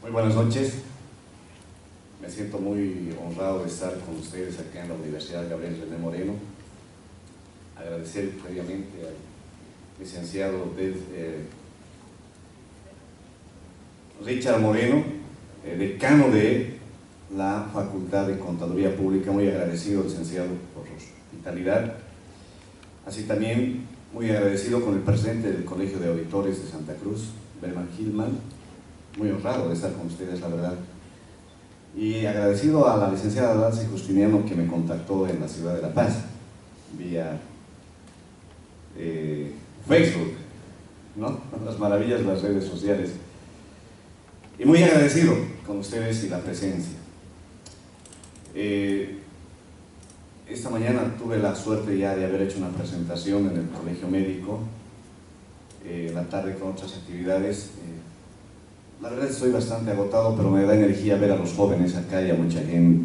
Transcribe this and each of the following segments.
Muy buenas noches. Me siento muy honrado de estar con ustedes acá en la Universidad Gabriel René Moreno. Agradecer previamente al licenciado Richard Moreno, decano de la Facultad de Contaduría Pública. Muy agradecido, licenciado, por su hospitalidad. Así también muy agradecido con el presidente del Colegio de Auditores de Santa Cruz, Berman Hillman. Muy honrado de estar con ustedes, la verdad. Y agradecido a la licenciada Dalcy Justiniano, que me contactó en la ciudad de La Paz, vía Facebook, ¿no? Las maravillas de las redes sociales. Y muy agradecido con ustedes y la presencia. Esta mañana tuve la suerte ya de haber hecho una presentación en el Colegio Médico, la tarde con otras actividades. La verdad estoy bastante agotado, pero me da energía ver a los jóvenes acá y a mucha gente.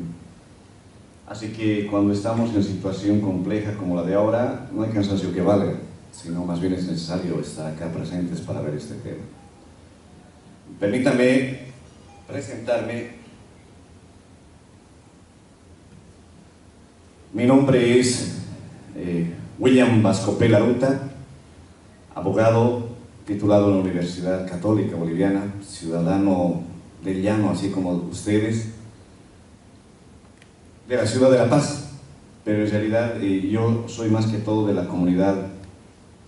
Así que cuando estamos en situación compleja como la de ahora, no hay cansancio que valga, sino más bien es necesario estar acá presentes para ver este tema. Permítame presentarme. Mi nombre es William Bascopé Laruta, abogado titulado en la Universidad Católica Boliviana, ciudadano del llano, así como ustedes, de la ciudad de La Paz, pero en realidad yo soy más que todo de la comunidad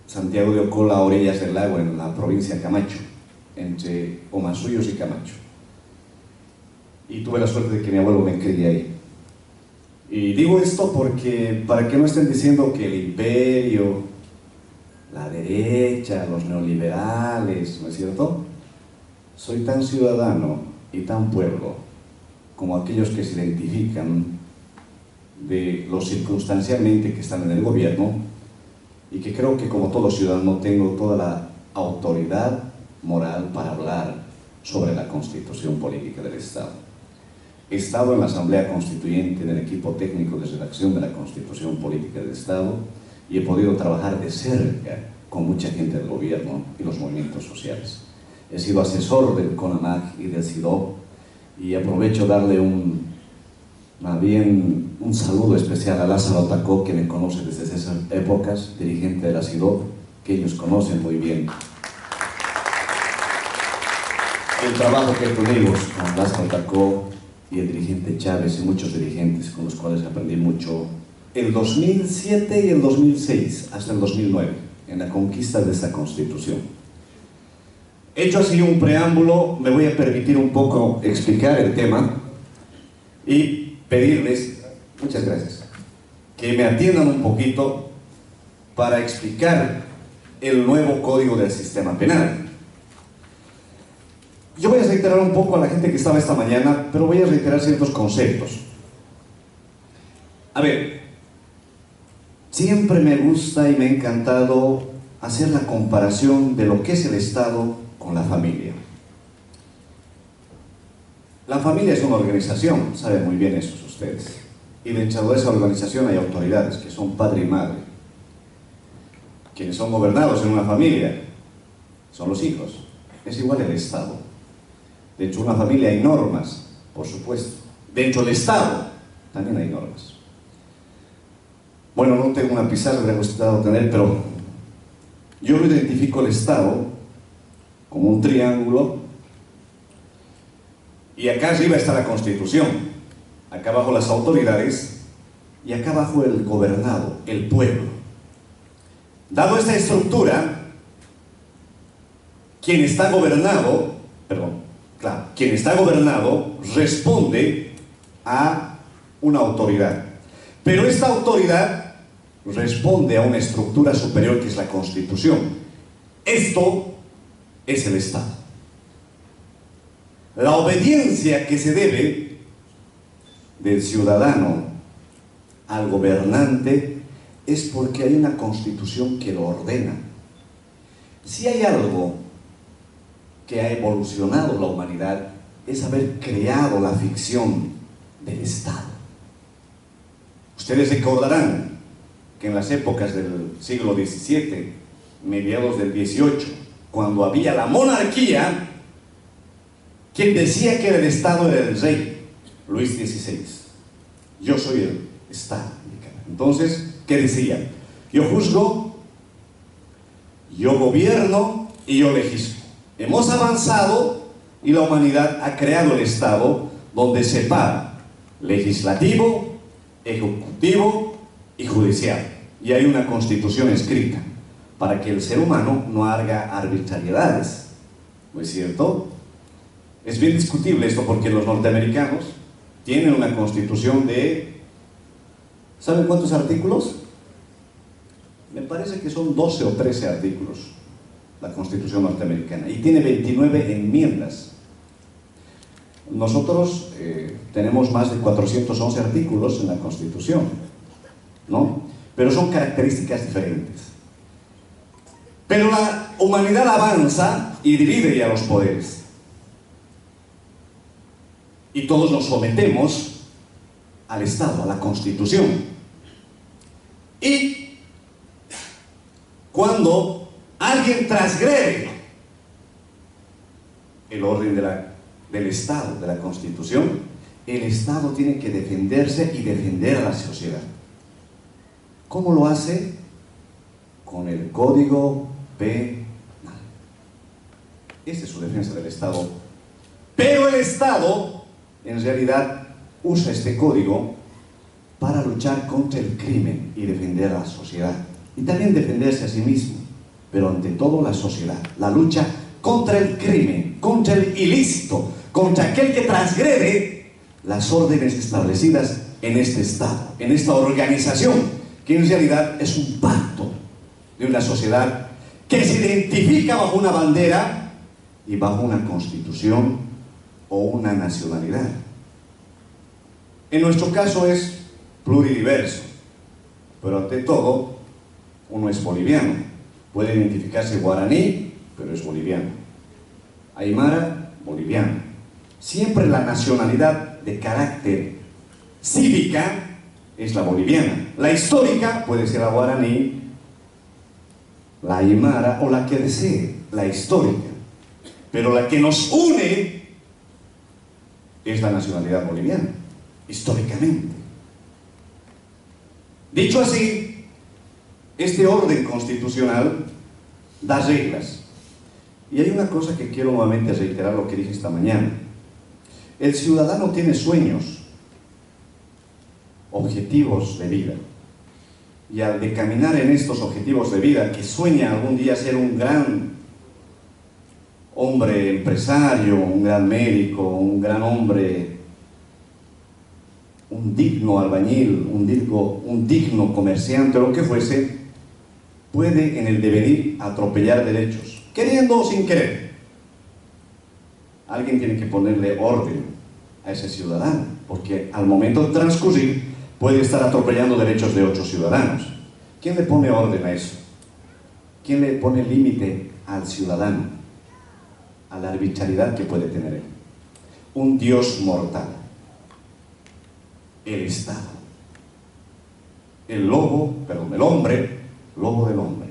Santiago de Ocola, a orillas del lago, en la provincia de Camacho, entre Omasuyos y Camacho. Y tuve la suerte de que mi abuelo me crié ahí. Y digo esto porque, para que no estén diciendo que el imperio, la derecha, los neoliberales, ¿no es cierto? Soy tan ciudadano y tan pueblo como aquellos que se identifican de lo circunstancialmente que están en el gobierno, y que creo que como todo ciudadano tengo toda la autoridad moral para hablar sobre la constitución política del Estado. He estado en la Asamblea Constituyente, en el equipo técnico de redacción de la Constitución Política del Estado, y he podido trabajar de cerca con mucha gente del gobierno y los movimientos sociales. He sido asesor del CONAMAC y del SIDOP, y aprovecho darle un saludo especial a Lázaro Tacó, que me conoce desde esas épocas, dirigente de la SIDOP, que ellos conocen muy bien. El trabajo que tuvimos con Lázaro Tacó y el dirigente Chávez y muchos dirigentes con los cuales aprendí mucho el 2007 y el 2006 hasta el 2009 en la conquista de esta Constitución. Hecho así un preámbulo, me voy a permitir un poco explicar el tema y pedirles, muchas gracias, que me atiendan un poquito para explicar el nuevo Código del Sistema Penal. Yo voy a reiterar un poco a la gente que estaba esta mañana, pero voy a reiterar ciertos conceptos. A ver, siempre me gusta y me ha encantado hacer la comparación de lo que es el Estado con la familia. La familia es una organización, saben muy bien eso ustedes, y dentro de esa organización hay autoridades que son padre y madre. Quienes son gobernados en una familia son los hijos. Es igual el Estado. Dentro de una familia hay normas, por supuesto. Dentro del Estado también hay normas. Bueno, no tengo una pizarra, me ha gustado tener, pero yo lo identifico el Estado como un triángulo, y acá arriba está la Constitución, acá abajo las autoridades, y acá abajo el gobernado, el pueblo. Dado esta estructura, quien está gobernado responde a una autoridad, pero esta autoridad responde a una estructura superior que es la Constitución. Esto es el Estado. La obediencia que se debe del ciudadano al gobernante es porque hay una Constitución que lo ordena. Si hay algo que ha evolucionado la humanidad, es haber creado la ficción del Estado. Ustedes recordarán que en las épocas del siglo XVII, mediados del XVIII, cuando había la monarquía, quien decía que el Estado era el rey, Luis XVI. Yo soy el Estado. Entonces, ¿qué decía? Yo juzgo, yo gobierno y yo legislo. Hemos avanzado y la humanidad ha creado el Estado donde separa legislativo, ejecutivo y judicial. Y hay una constitución escrita para que el ser humano no haga arbitrariedades. ¿No es cierto? Es bien discutible esto porque los norteamericanos tienen una constitución de... ¿Saben cuántos artículos? Me parece que son 12 o 13 artículos la constitución norteamericana y tiene 29 enmiendas. Nosotros tenemos más de 411 artículos en la constitución, ¿no? Pero son características diferentes. Pero la humanidad avanza y divide ya los poderes. Y todos nos sometemos al Estado, a la Constitución. Y cuando alguien transgrede el orden del Estado, de la Constitución, el Estado tiene que defenderse y defender a la sociedad. ¿Cómo lo hace? Con el Código Penal. Esa es su defensa del Estado. Pero el Estado, en realidad, usa este código para luchar contra el crimen y defender a la sociedad. Y también defenderse a sí mismo, pero ante todo la sociedad. La lucha contra el crimen, contra el ilícito, contra aquel que transgrede las órdenes establecidas en este Estado, en esta organización, que en realidad es un pacto de una sociedad que se identifica bajo una bandera y bajo una constitución o una nacionalidad. En nuestro caso es pluridiverso, pero ante todo uno es boliviano. Puede identificarse guaraní, pero es boliviano. Aymara, boliviano. Siempre la nacionalidad de carácter cívica es la boliviana. La histórica puede ser la guaraní, la aymara o la que desee, la histórica. Pero la que nos une es la nacionalidad boliviana, históricamente. Dicho así, este orden constitucional da reglas. Y hay una cosa que quiero nuevamente reiterar lo que dije esta mañana. El ciudadano tiene sueños, objetivos de vida. Y al de caminar en estos objetivos de vida, que sueña algún día ser un gran hombre empresario, un gran médico, un gran hombre, un digno albañil, un digno comerciante, o lo que fuese, puede en el devenir atropellar derechos, queriendo o sin querer. Alguien tiene que ponerle orden a ese ciudadano, porque al momento de transcurrir puede estar atropellando derechos de otros ciudadanos. ¿Quién le pone orden a eso? ¿Quién le pone límite al ciudadano? A la arbitrariedad que puede tener él. Un Dios mortal. El Estado. El hombre, lobo del hombre.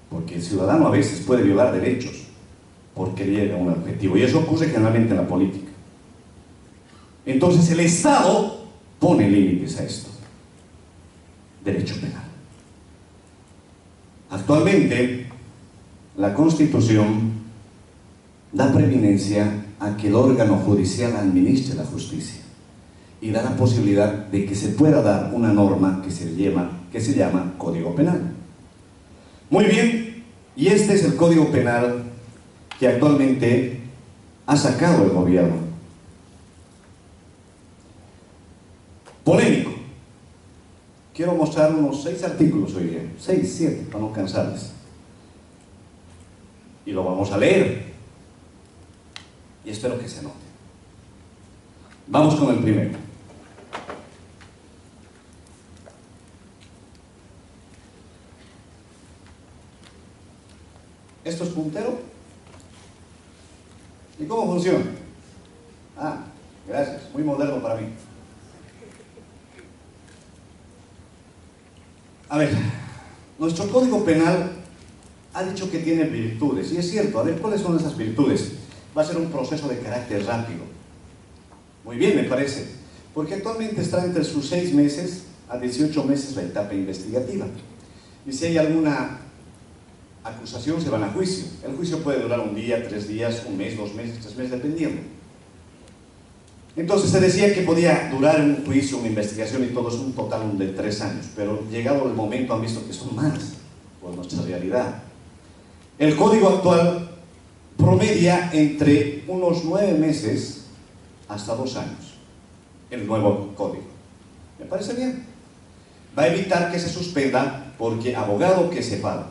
Porque el ciudadano a veces puede violar derechos porque llega a un objetivo. Y eso ocurre generalmente en la política. Entonces el Estado pone límites a esto. Derecho penal. Actualmente, la Constitución da preeminencia a que el órgano judicial administre la justicia y da la posibilidad de que se pueda dar una norma que se llama Código Penal. Muy bien, y este es el Código Penal que actualmente ha sacado el gobierno. Polémico. Quiero mostrar unos 6 artículos hoy día, 6, 7, para no cansarles. Y lo vamos a leer. Y espero que se anote. Vamos con el primero. ¿Esto es puntero? ¿Y cómo funciona? Ah, gracias, muy moderno para mí. A ver, nuestro Código Penal ha dicho que tiene virtudes, y es cierto. A ver, ¿cuáles son esas virtudes? va a ser un proceso de carácter rápido. Muy bien, me parece, porque actualmente está entre sus 6 meses a 18 meses la etapa investigativa. Y si hay alguna acusación, se van a juicio. El juicio puede durar 1 día, 3 días, 1 mes, 2 meses, 3 meses, dependiendo. Entonces se decía que podía durar un juicio, una investigación y todo es un total de 3 años, pero llegado el momento han visto que son más, por nuestra realidad. El código actual promedia entre unos 9 meses hasta 2 años, el nuevo código. ¿Me parece bien? Va a evitar que se suspenda porque abogado que se falte,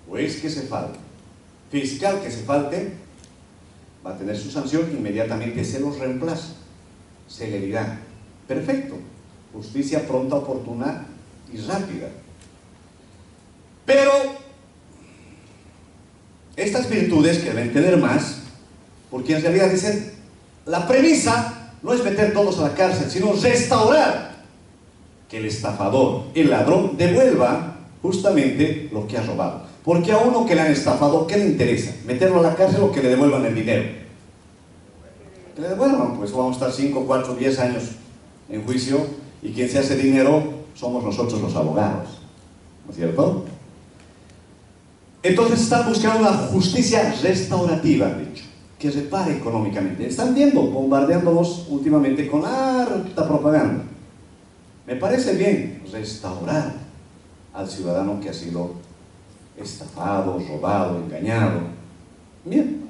juez que se falte, fiscal que se falte, va a tener su sanción, inmediatamente se los reemplaza. Celeridad. Perfecto. Justicia pronta, oportuna y rápida. Pero estas virtudes que deben tener más, porque en realidad dicen, la premisa no es meter todos a la cárcel, sino restaurar que el estafador, el ladrón, devuelva justamente lo que ha robado. Porque a uno que le han estafado, ¿qué le interesa? ¿Meterlo a la cárcel o que le devuelvan el dinero? Que le devuelvan, pues vamos a estar 5, 4, 10 años en juicio y quien se hace dinero somos nosotros los abogados, ¿no es cierto? Entonces están buscando una justicia restaurativa, han dicho, que repare económicamente. Están viendo, bombardeándonos últimamente con harta propaganda. Me parece bien restaurar al ciudadano que ha sido estafado, robado, engañado. Bien.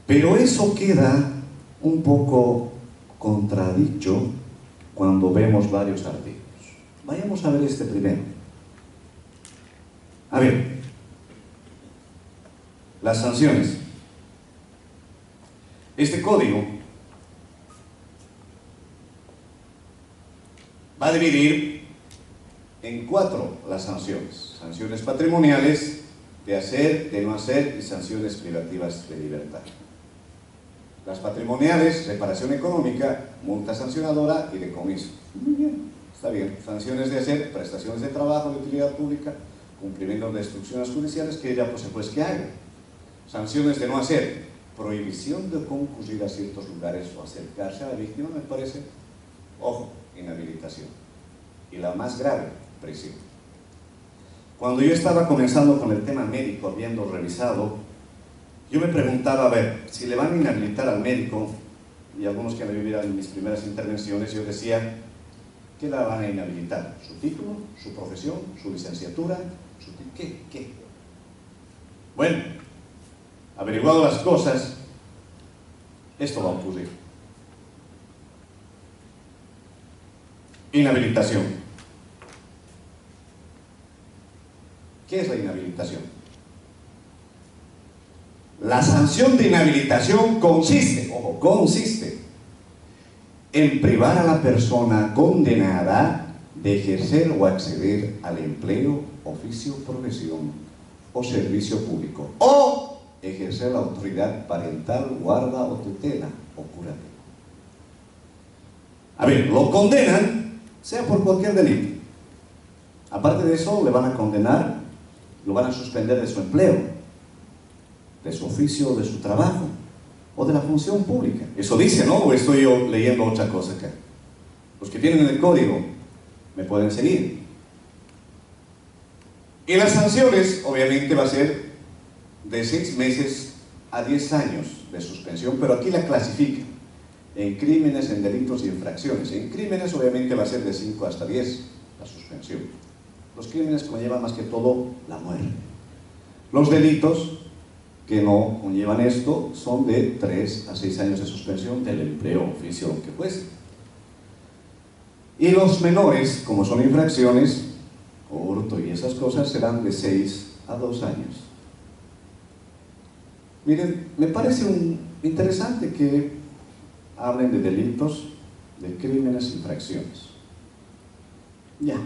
Pero eso queda un poco contradicho cuando vemos varios artículos. Vayamos a ver este primero. A ver, las sanciones. Este código va a dividir en 4 las sanciones. Sanciones patrimoniales, de hacer, de no hacer y sanciones privativas de libertad. Las patrimoniales, reparación económica, multa sancionadora y decomiso. Muy bien, está bien. Sanciones de hacer, prestaciones de trabajo de utilidad pública, cumplimiento de instrucciones judiciales que ya pues que haga. Sanciones de no hacer, prohibición de concurrir a ciertos lugares o acercarse a la víctima, me parece, ojo, inhabilitación. Y la más grave, prisión. Cuando yo estaba comenzando con el tema médico, habiendo revisado, yo me preguntaba, a ver, si le van a inhabilitar al médico, y algunos que me vivieron en mis primeras intervenciones, yo decía, ¿qué la van a inhabilitar? ¿Su título? ¿Su profesión? ¿Su licenciatura? ¿Qué? Bueno, averiguado las cosas, esto va a ocurrir. Inhabilitación. ¿Qué es la inhabilitación? La sanción de inhabilitación consiste en privar a la persona condenada de ejercer o acceder al empleo, oficio, profesión o servicio público, o ejercer la autoridad parental, guarda o tutela o curatela. A ver, lo condenan, sea por cualquier delito. Aparte de eso, le van a condenar, lo van a suspender de su empleo, de su oficio, de su trabajo o de la función pública. Eso dice, ¿no? ¿O estoy yo leyendo otra cosa acá? Los que tienen el código me pueden seguir. Y las sanciones, obviamente, va a ser de 6 meses a 10 años de suspensión, pero aquí la clasifican en crímenes, en delitos y infracciones. En crímenes, obviamente, va a ser de 5 hasta 10 la suspensión. Los crímenes conllevan más que todo la muerte. Los delitos que no conllevan esto son de 3 a 6 años de suspensión del empleo, oficio, lo que fuese. Y los menores, como son infracciones, hurto y esas cosas, serán de 6 a 2 años. Miren, me parece interesante que hablen de delitos, de crímenes, infracciones. Ya.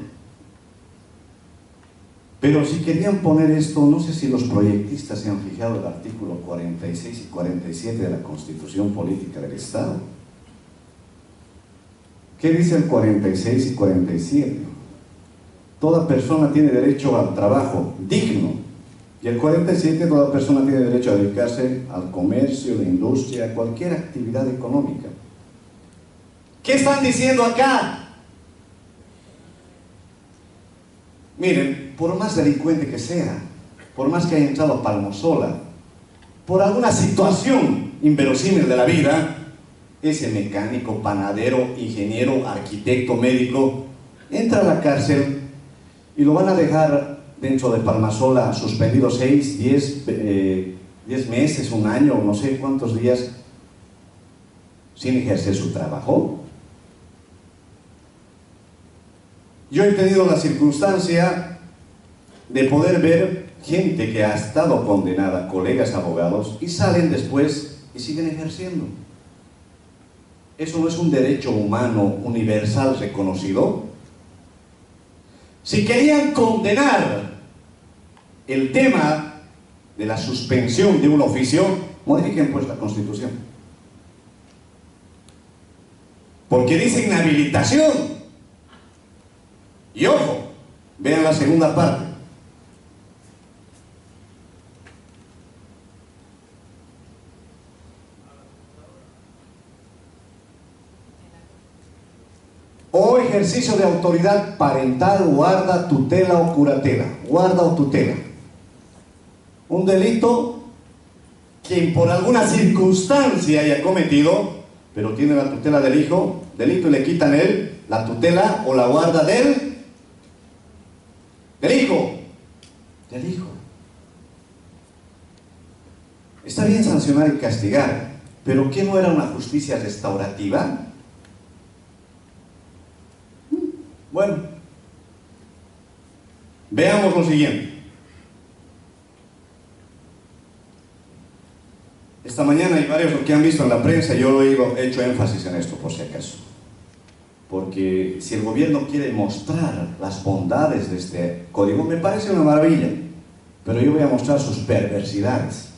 Pero si querían poner esto, no sé si los proyectistas se han fijado el artículo 46 y 47 de la Constitución Política del Estado. ¿Qué dice el 46 y 47? Toda persona tiene derecho al trabajo digno, Y el 47, toda persona tiene derecho a dedicarse al comercio, la industria, a cualquier actividad económica. ¿Qué están diciendo acá? Miren, por más delincuente que sea, por más que haya entrado a Palmosola, por alguna situación inverosímil de la vida, ese mecánico, panadero, ingeniero, arquitecto, médico, entra a la cárcel y lo van a dejar dentro de Palmasola suspendido 6, 10 meses, un año, no sé cuántos días, sin ejercer su trabajo. Yo he tenido la circunstancia de poder ver gente que ha estado condenada, colegas abogados, y salen después y siguen ejerciendo. ¿Eso no es un derecho humano universal reconocido? Si querían condenar el tema de la suspensión de un oficio, modifiquen pues la Constitución. Porque dice inhabilitación. Y ojo, vean la segunda parte. O ejercicio de autoridad parental, guarda, tutela o curatela. Guarda o tutela. Un delito quien por alguna circunstancia haya cometido, pero tiene la tutela del hijo, delito y le quitan él la tutela o la guarda del hijo. Del hijo. Está bien sancionar y castigar, pero ¿qué no era una justicia restaurativa? Bueno, veamos lo siguiente. Esta mañana hay varios que han visto en la prensa, yo he hecho énfasis en esto por si acaso. Porque si el gobierno quiere mostrar las bondades de este código, me parece una maravilla, pero yo voy a mostrar sus perversidades.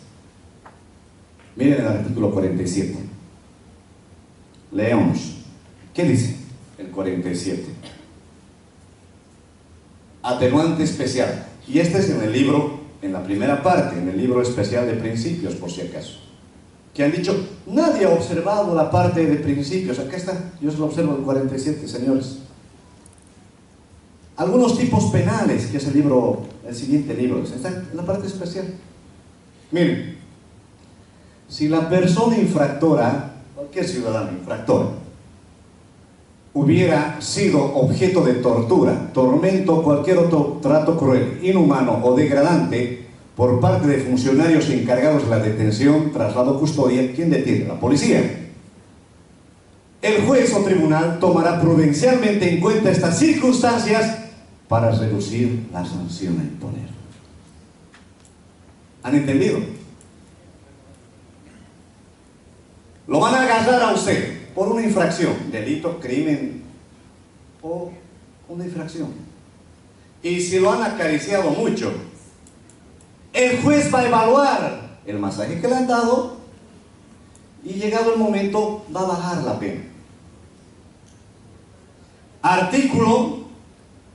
Miren el artículo 47. Leamos. ¿Qué dice el 47? Atenuante especial. Y este es en el libro, en la primera parte, en el libro especial de principios, por si acaso. Que han dicho, nadie ha observado la parte de principios. Acá está, yo se lo observo el 47, señores. Algunos tipos penales, que es el libro, el siguiente libro, está en la parte especial. Miren, si la persona infractora, cualquier ciudadano infractor, hubiera sido objeto de tortura, tormento o cualquier otro trato cruel, inhumano o degradante por parte de funcionarios encargados de la detención, traslado, custodia, ¿quién detiene? La policía. El juez o tribunal tomará prudencialmente en cuenta estas circunstancias para reducir la sanción a imponer. ¿Han entendido? Lo van a agarrar a usted por una infracción, delito, crimen o una infracción. Y si lo han acariciado mucho, el juez va a evaluar el masaje que le han dado y llegado el momento va a bajar la pena. Artículo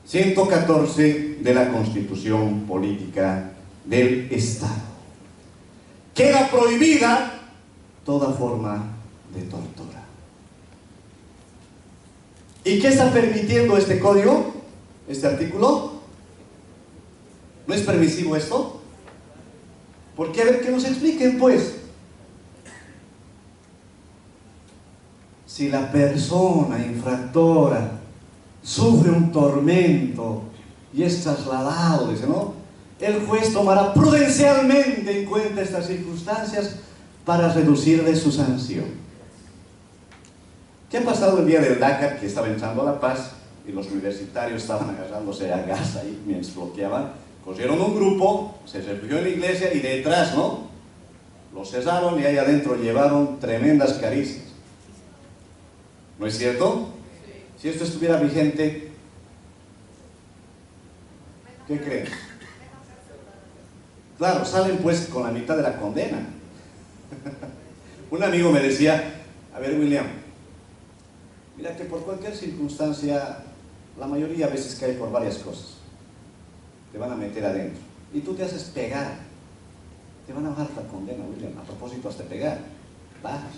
114 de la Constitución Política del Estado. Queda prohibida toda forma de tortura. ¿Y qué está permitiendo este código? ¿Este artículo? ¿No es permisivo esto? Porque a ver que nos expliquen pues. Si la persona infractora sufre un tormento y es trasladado, dice, ¿no? El juez tomará prudencialmente en cuenta estas circunstancias para reducirle su sanción. ¿Qué ha pasado el día del Dakar, que estaba entrando a La Paz y los universitarios estaban agarrándose a gas ahí mientras bloqueaban? Cogieron un grupo, se refugió en la iglesia y detrás, ¿no? Lo cesaron y ahí adentro llevaron tremendas caricias. ¿No es cierto? Si esto estuviera vigente, ¿qué creen? Claro, salen pues con la mitad de la condena. Un amigo me decía, a ver William, mira que por cualquier circunstancia, la mayoría a veces cae por varias cosas. Te van a meter adentro. y tú te haces pegar, te van a bajar la condena, William. A propósito, hasta pegar, bajas.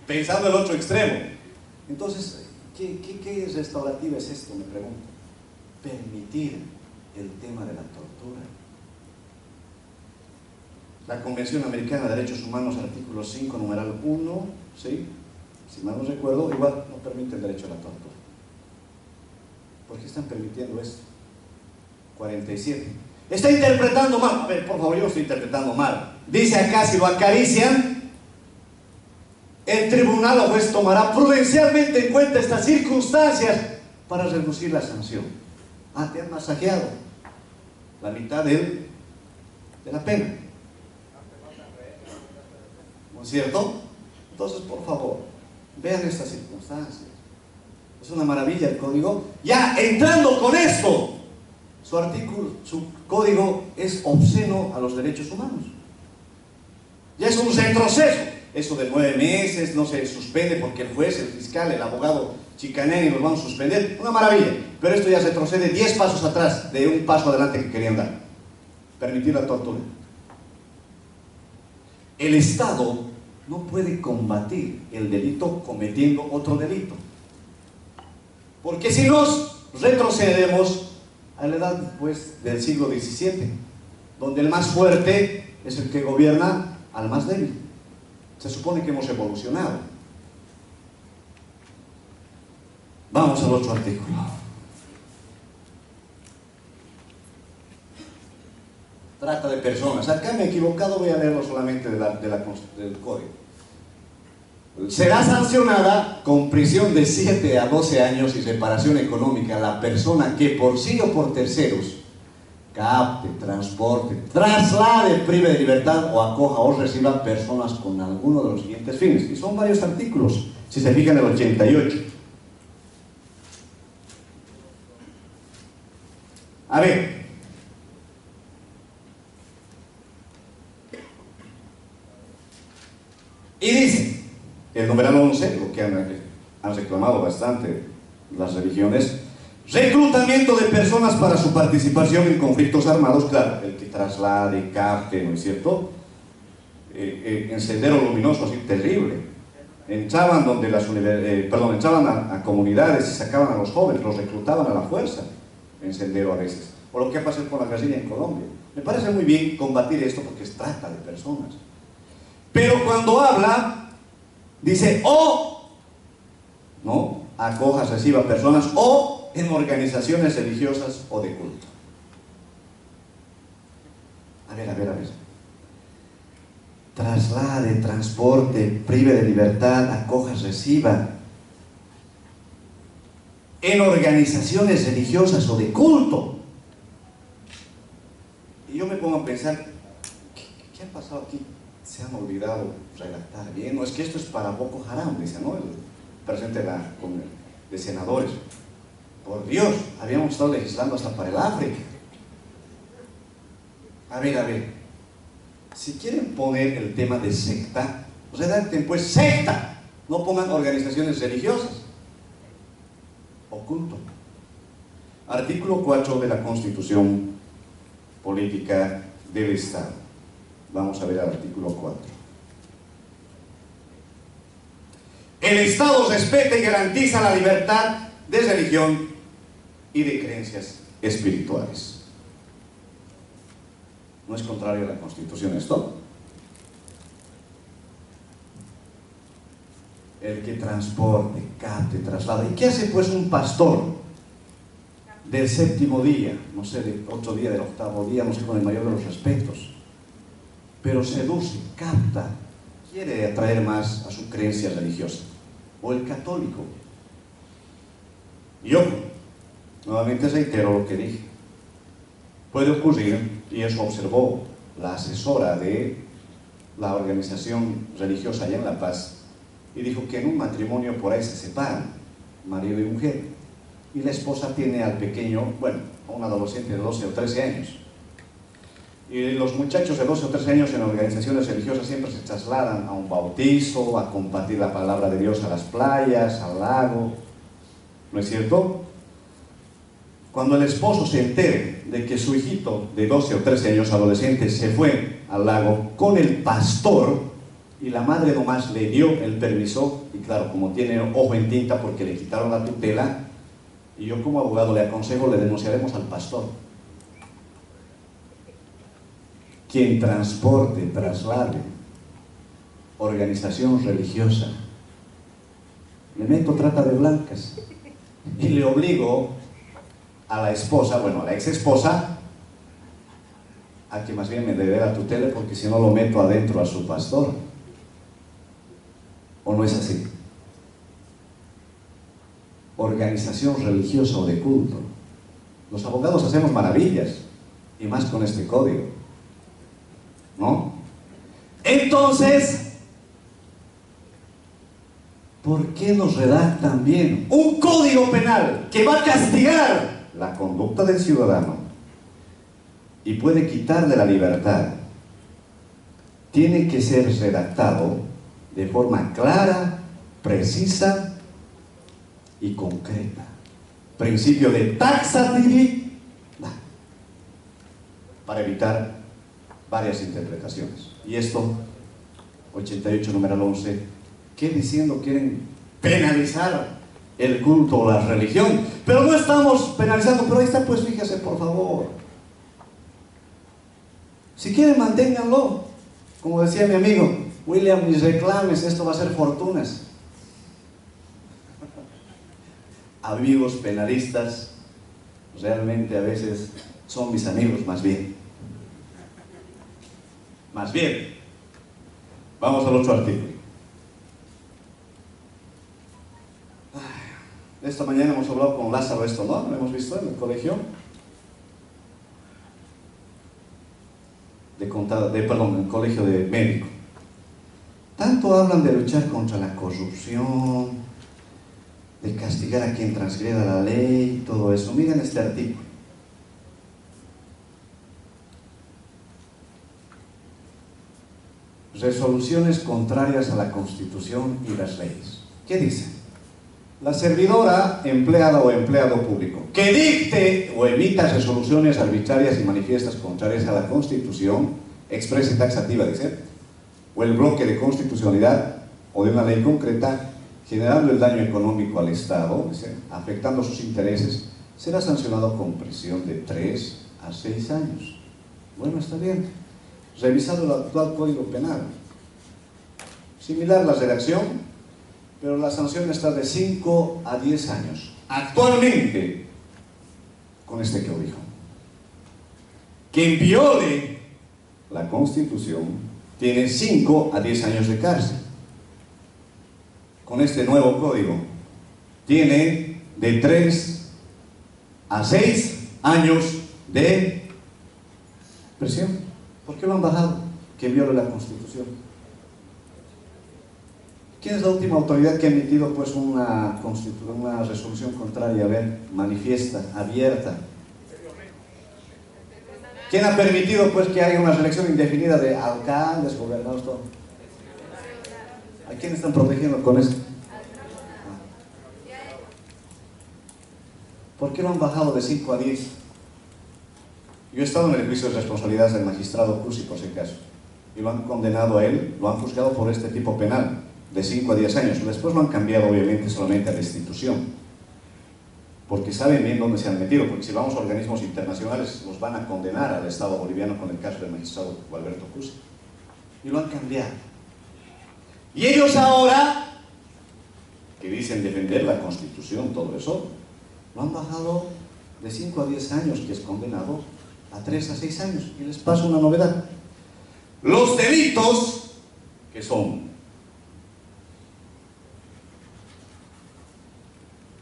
Pensando en el otro extremo. Entonces, ¿qué restaurativa es esto? Me pregunto. Permitir el tema de la tortura. La Convención Americana de Derechos Humanos, artículo 5, numeral 1, ¿sí? Si mal no recuerdo, igual no permite el derecho a la tortura. ¿Por qué están permitiendo esto? 47. Está interpretando mal. A ver, por favor, yo estoy interpretando mal. Dice acá, si lo acarician, el tribunal o juez tomará prudencialmente en cuenta estas circunstancias para reducir la sanción. Ah, te han masajeado la mitad de la pena. ¿No es cierto? Entonces, por favor, vean estas circunstancias. Es una maravilla el código. Ya entrando con esto, su código es obsceno a los derechos humanos. Ya es un retroceso. Eso de 9 meses no se suspende porque el juez, el fiscal, el abogado chicanean y los van a suspender. Una maravilla. Pero esto ya retrocede 10 pasos atrás de un paso adelante que querían dar. Permitir la tortura. El Estado no puede combatir el delito cometiendo otro delito. Porque si nos retrocedemos a la edad pues, del siglo XVII, donde el más fuerte es el que gobierna al más débil. Se supone que hemos evolucionado. Vamos al otro artículo. Trata de personas. Acá me he equivocado, voy a leerlo solamente del código. Será sancionada con prisión de 7 a 12 años y separación económica la persona que por sí o por terceros capte, transporte, traslade, prive de libertad o acoja o reciba personas con alguno de los siguientes fines. Y son varios artículos, si se fijan en el 88. A ver. Y dice, el numeral 11, lo que han reclamado bastante las religiones, reclutamiento de personas para su participación en conflictos armados, claro, el que traslade, capte, ¿no es cierto? En Sendero Luminoso, así terrible. Entraban donde entraban a comunidades y sacaban a los jóvenes, los reclutaban a la fuerza en Sendero a veces. O lo que ha pasado con la guerrilla en Colombia. Me parece muy bien combatir esto porque es trata de personas. Pero cuando habla, dice, o, no, acoja, reciba personas, o en organizaciones religiosas o de culto. A ver. Traslade, transporte, prive de libertad, acoja, reciba. En organizaciones religiosas o de culto. Y yo me pongo a pensar, ¿qué ha pasado aquí? Se han olvidado redactar bien. No, es que esto es para Boko Haram, dice, ¿no? El presidente de senadores. Por Dios, habíamos estado legislando hasta para el África. A ver. Si quieren poner el tema de secta, redacten pues secta. No pongan organizaciones religiosas. Oculto. Artículo 4 de la Constitución Política del Estado. Vamos a ver el artículo 4. El Estado respeta y garantiza la libertad de religión y de creencias espirituales. ¿No es contrario a la Constitución esto? El que transporte, capte, traslade. ¿Y qué hace pues un pastor del séptimo día? No sé, del otro día, del octavo día, no sé, con el mayor de los respetos. Pero seduce, capta, quiere atraer más a su creencia religiosa. O el católico. Y ojo, nuevamente reitero lo que dije. Puede ocurrir, y eso observó la asesora de la organización religiosa allá en La Paz, y dijo que en un matrimonio por ahí se separan, marido y mujer, y la esposa tiene al pequeño, bueno, a un adolescente de 12 o 13 años. Y los muchachos de 12 o 13 años en organizaciones religiosas siempre se trasladan a un bautizo, a compartir la palabra de Dios a las playas, al lago, ¿no es cierto? Cuando el esposo se entere de que su hijito de 12 o 13 años adolescente se fue al lago con el pastor y la madre nomás le dio el permiso, y claro, como tiene ojo en tinta porque le quitaron la tutela, y yo como abogado le aconsejo, le denunciaremos al pastor. Quien transporte, traslade, organización religiosa, le meto trata de blancas y le obligo a la esposa, bueno, a la ex esposa, a que más bien me dé la tutela, porque si no lo meto adentro a su pastor. ¿O no es así? Organización religiosa o de culto. Los abogados hacemos maravillas, y más con este código, ¿no? Entonces, ¿por qué nos redactan bien un código penal que va a castigar la conducta del ciudadano y puede quitarle la libertad? Tiene que ser redactado de forma clara, precisa y concreta. Principio de taxatividad, para evitar varias interpretaciones. Y esto, 88 numeral 11, ¿qué diciendo quieren penalizar el culto o la religión? Pero no estamos penalizando, pero ahí está, pues fíjese por favor. Si quieren, manténganlo. Como decía mi amigo, William, ni reclames, esto va a ser fortunas. Amigos penalistas, realmente a veces son mis amigos más bien. Más bien, vamos al otro artículo. Esta mañana hemos hablado con Lázaro esto, ¿no? Lo hemos visto en el colegio. En el colegio de médico. Tanto hablan de luchar contra la corrupción, de castigar a quien transgreda la ley, todo eso. Miren este artículo. Resoluciones contrarias a la Constitución y las leyes. ¿Qué dice? La servidora, empleada o empleado público, que dicte o emita resoluciones arbitrarias y manifiestas contrarias a la Constitución, expresa y taxativa, dice, o el bloque de constitucionalidad o de una ley concreta, generando el daño económico al Estado, dice, afectando sus intereses, será sancionado con prisión de 3 a 6 años. Bueno, está bien. Revisado el actual Código Penal. Similar la redacción, pero la sanción está de 5 a 10 años. Actualmente, con este código. Quien viole la Constitución tiene 5 a 10 años de cárcel. Con este nuevo código tiene de 3 a 6 años de prisión. ¿Por qué lo han bajado? Que viole la Constitución. ¿Quién es la última autoridad que ha emitido pues una resolución contraria, a ver, manifiesta, abierta? ¿Quién ha permitido pues que haya una reelección indefinida de alcaldes, gobernadores, todo? ¿A quién están protegiendo con esto? ¿Por qué lo han bajado de 5 a 10? Yo he estado en el juicio de responsabilidades del magistrado Cusi, por si acaso, y lo han condenado a él, lo han juzgado por este tipo penal, de 5 a 10 años. Después lo han cambiado, obviamente, solamente a destitución, porque saben bien dónde se han metido, porque si vamos a organismos internacionales, los van a condenar al Estado boliviano con el caso del magistrado Gualberto Cusi, y lo han cambiado. Y ellos ahora, que dicen defender la Constitución, todo eso, lo han bajado de 5 a 10 años, que es condenado, a 3 a 6 años. Y les paso una novedad. Los delitos, que son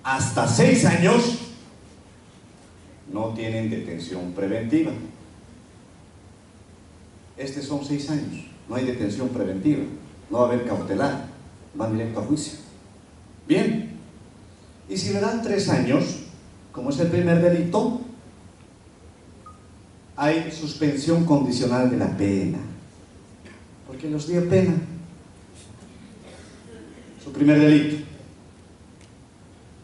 hasta 6 años, no tienen detención preventiva. Estos son 6 años, no hay detención preventiva, no va a haber cautelar, van directo a juicio. Bien, y si le dan 3 años, como es el primer delito, hay suspensión condicional de la pena, porque los dio pena, su primer delito.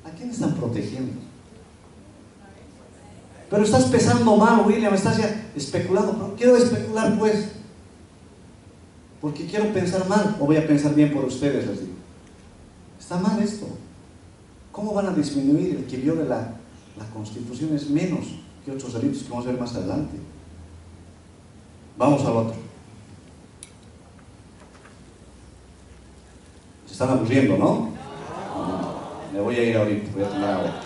¿A quién están protegiendo? Pero estás pensando mal, William, estás ya especulando. Pero quiero especular, pues, porque quiero pensar mal, o voy a pensar bien por ustedes, les digo. Está mal esto. ¿Cómo van a disminuir el que viole la Constitución? Es menos que otros delitos que vamos a ver más adelante. Vamos al otro. Se están aburriendo, ¿no? Me voy a ir ahorita, voy a tomar agua.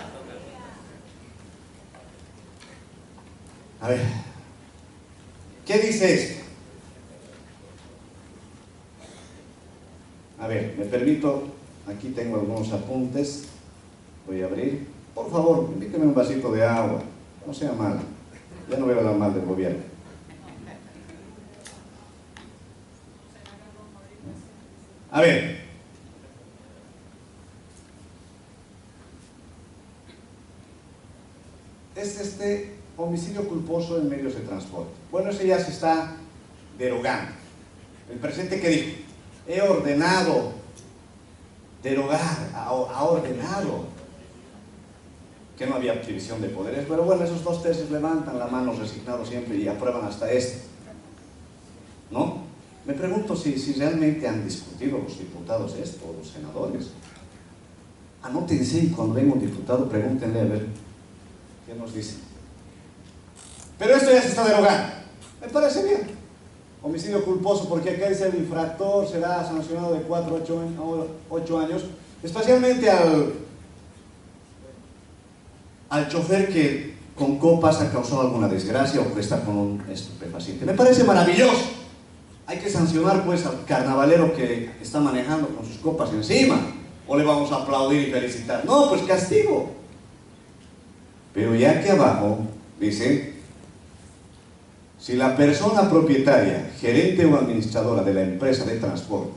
A ver, ¿qué dice esto? A ver, me permito, aquí tengo algunos apuntes, voy a abrir. Por favor, invíteme un vasito de agua, no sea malo, ya no voy a hablar mal del gobierno. A ver, es este homicidio culposo en medios de transporte. Bueno, ese ya se está derogando. El presidente, ¿qué dijo? He ordenado derogar, ha ordenado que no había división de poderes, pero bueno, esos 2/3 levantan la mano resignados siempre y aprueban hasta esto, ¿no? Me pregunto si realmente han discutido los diputados esto, o los senadores. Anótense y cuando venga un diputado pregúntenle a ver qué nos dice. Pero esto ya se está derogando, me parece bien. Homicidio culposo, porque acá dice el infractor será sancionado de 4 a 8 años, especialmente al chofer que con copas ha causado alguna desgracia o que está con un estupefaciente. Me parece maravilloso. Hay que sancionar pues al carnavalero que está manejando con sus copas encima, o le vamos a aplaudir y felicitar. No, pues castigo. Pero ya aquí abajo dice: si la persona propietaria, gerente o administradora de la empresa de transporte,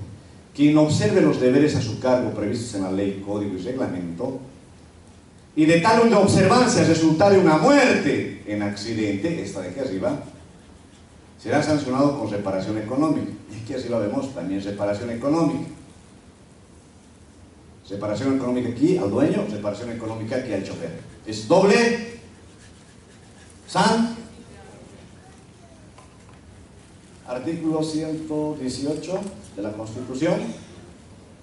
quien observe los deberes a su cargo previstos en la ley, código y reglamento, y de tal observancia resultare una muerte en accidente, esta de aquí arriba, será sancionado con reparación económica. Y aquí así lo vemos, también reparación económica. Reparación económica aquí al dueño, reparación económica aquí al chofer. Es doble Artículo 118 de la Constitución.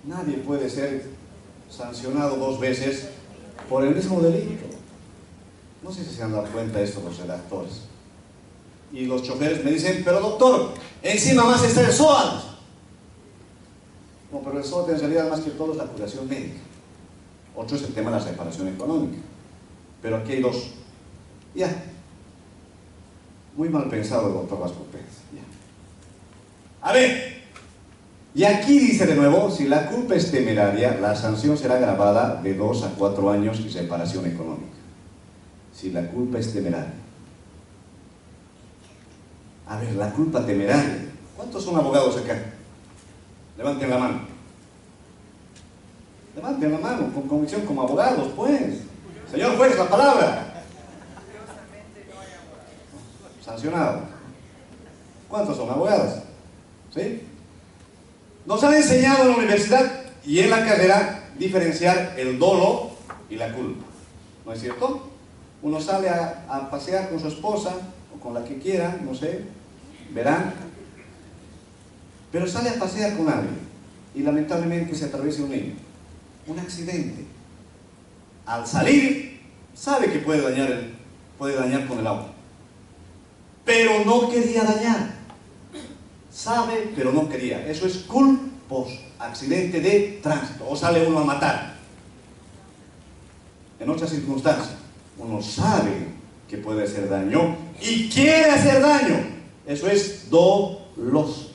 Nadie puede ser sancionado 2 veces por el mismo delito. No sé si se han dado cuenta de esto los redactores. Y los choferes me dicen: pero doctor, encima más está el SOAT. No, pero el SOAT en realidad más que todo es la curación médica. Otro es el tema de la reparación económica. Pero aquí hay 2. Ya. Muy mal pensado el doctor Vasco Pérez. Ya. A ver, y aquí dice de nuevo: si la culpa es temeraria, la sanción será agravada de 2 a 4 años y reparación económica. Si la culpa es temeraria. A ver, la culpa temeraria. ¿Cuántos son abogados acá? Levanten la mano. Levanten la mano, con convicción como abogados, pues. Señor juez, la palabra. Sancionado. ¿Cuántos son abogados? ¿Sí? Nos han enseñado en la universidad y en la carrera diferenciar el dolo y la culpa, ¿no es cierto? Uno sale a pasear con su esposa o con la que quiera, no sé, verán, pero sale a pasear con alguien y lamentablemente se atraviesa un niño, un accidente. Al salir sabe que puede dañar con el auto, pero no quería dañar. Sabe, pero no quería. Eso es culposo, accidente de tránsito. O sale uno a matar. En otras circunstancias, uno sabe que puede hacer daño y quiere hacer daño. Eso es doloso.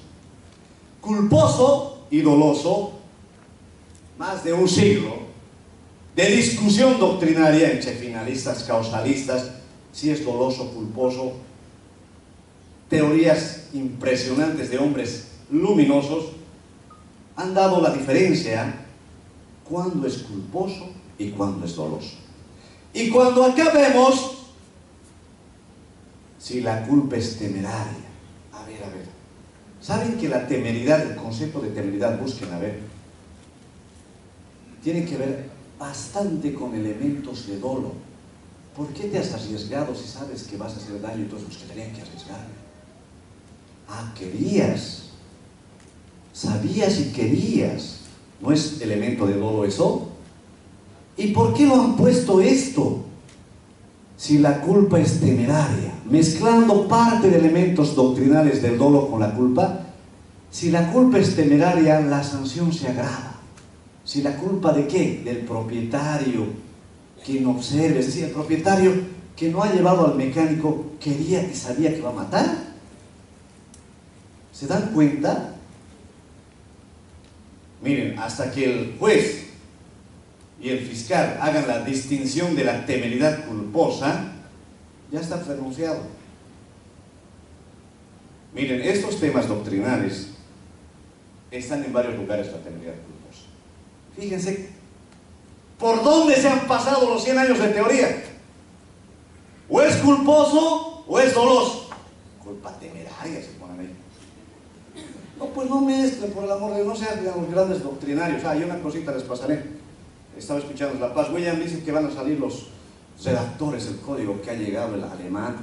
Culposo y doloso, más de un siglo de discusión doctrinaria entre finalistas, causalistas, si es doloso, culposo. Teorías impresionantes de hombres luminosos han dado la diferencia cuando es culposo y cuando es doloso. Y cuando acá vemos si la culpa es temeraria. A ver. ¿Saben que la temeridad, el concepto de temeridad, busquen a ver, tiene que ver bastante con elementos de dolo? ¿Por qué te has arriesgado si sabes que vas a hacer daño y todos los que tenían que arriesgar? Ah, querías. Sabías y querías. ¿No es elemento de dolo eso? ¿Y por qué lo han puesto esto? Si la culpa es temeraria, mezclando parte de elementos doctrinales del dolo con la culpa, si la culpa es temeraria, la sanción se agrava. Si la culpa de qué? Del propietario que no observe, es decir, el propietario que no ha llevado al mecánico, quería y sabía que va a matar. ¿Se dan cuenta? Miren, hasta que el juez y el fiscal hagan la distinción de la temeridad culposa, ya está pronunciado. Miren, estos temas doctrinales están en varios lugares, la temeridad culposa. Fíjense, ¿por dónde se han pasado los 100 años de teoría? O es culposo o es doloso. Culpa temeraria se ponen ahí. No, pues no mezclen, por el amor de Dios, no sean los grandes doctrinarios. Ah, y una cosita les pasaré. Estaba escuchando La Paz. William dice que van a salir los redactores del código, que ha llegado el alemán.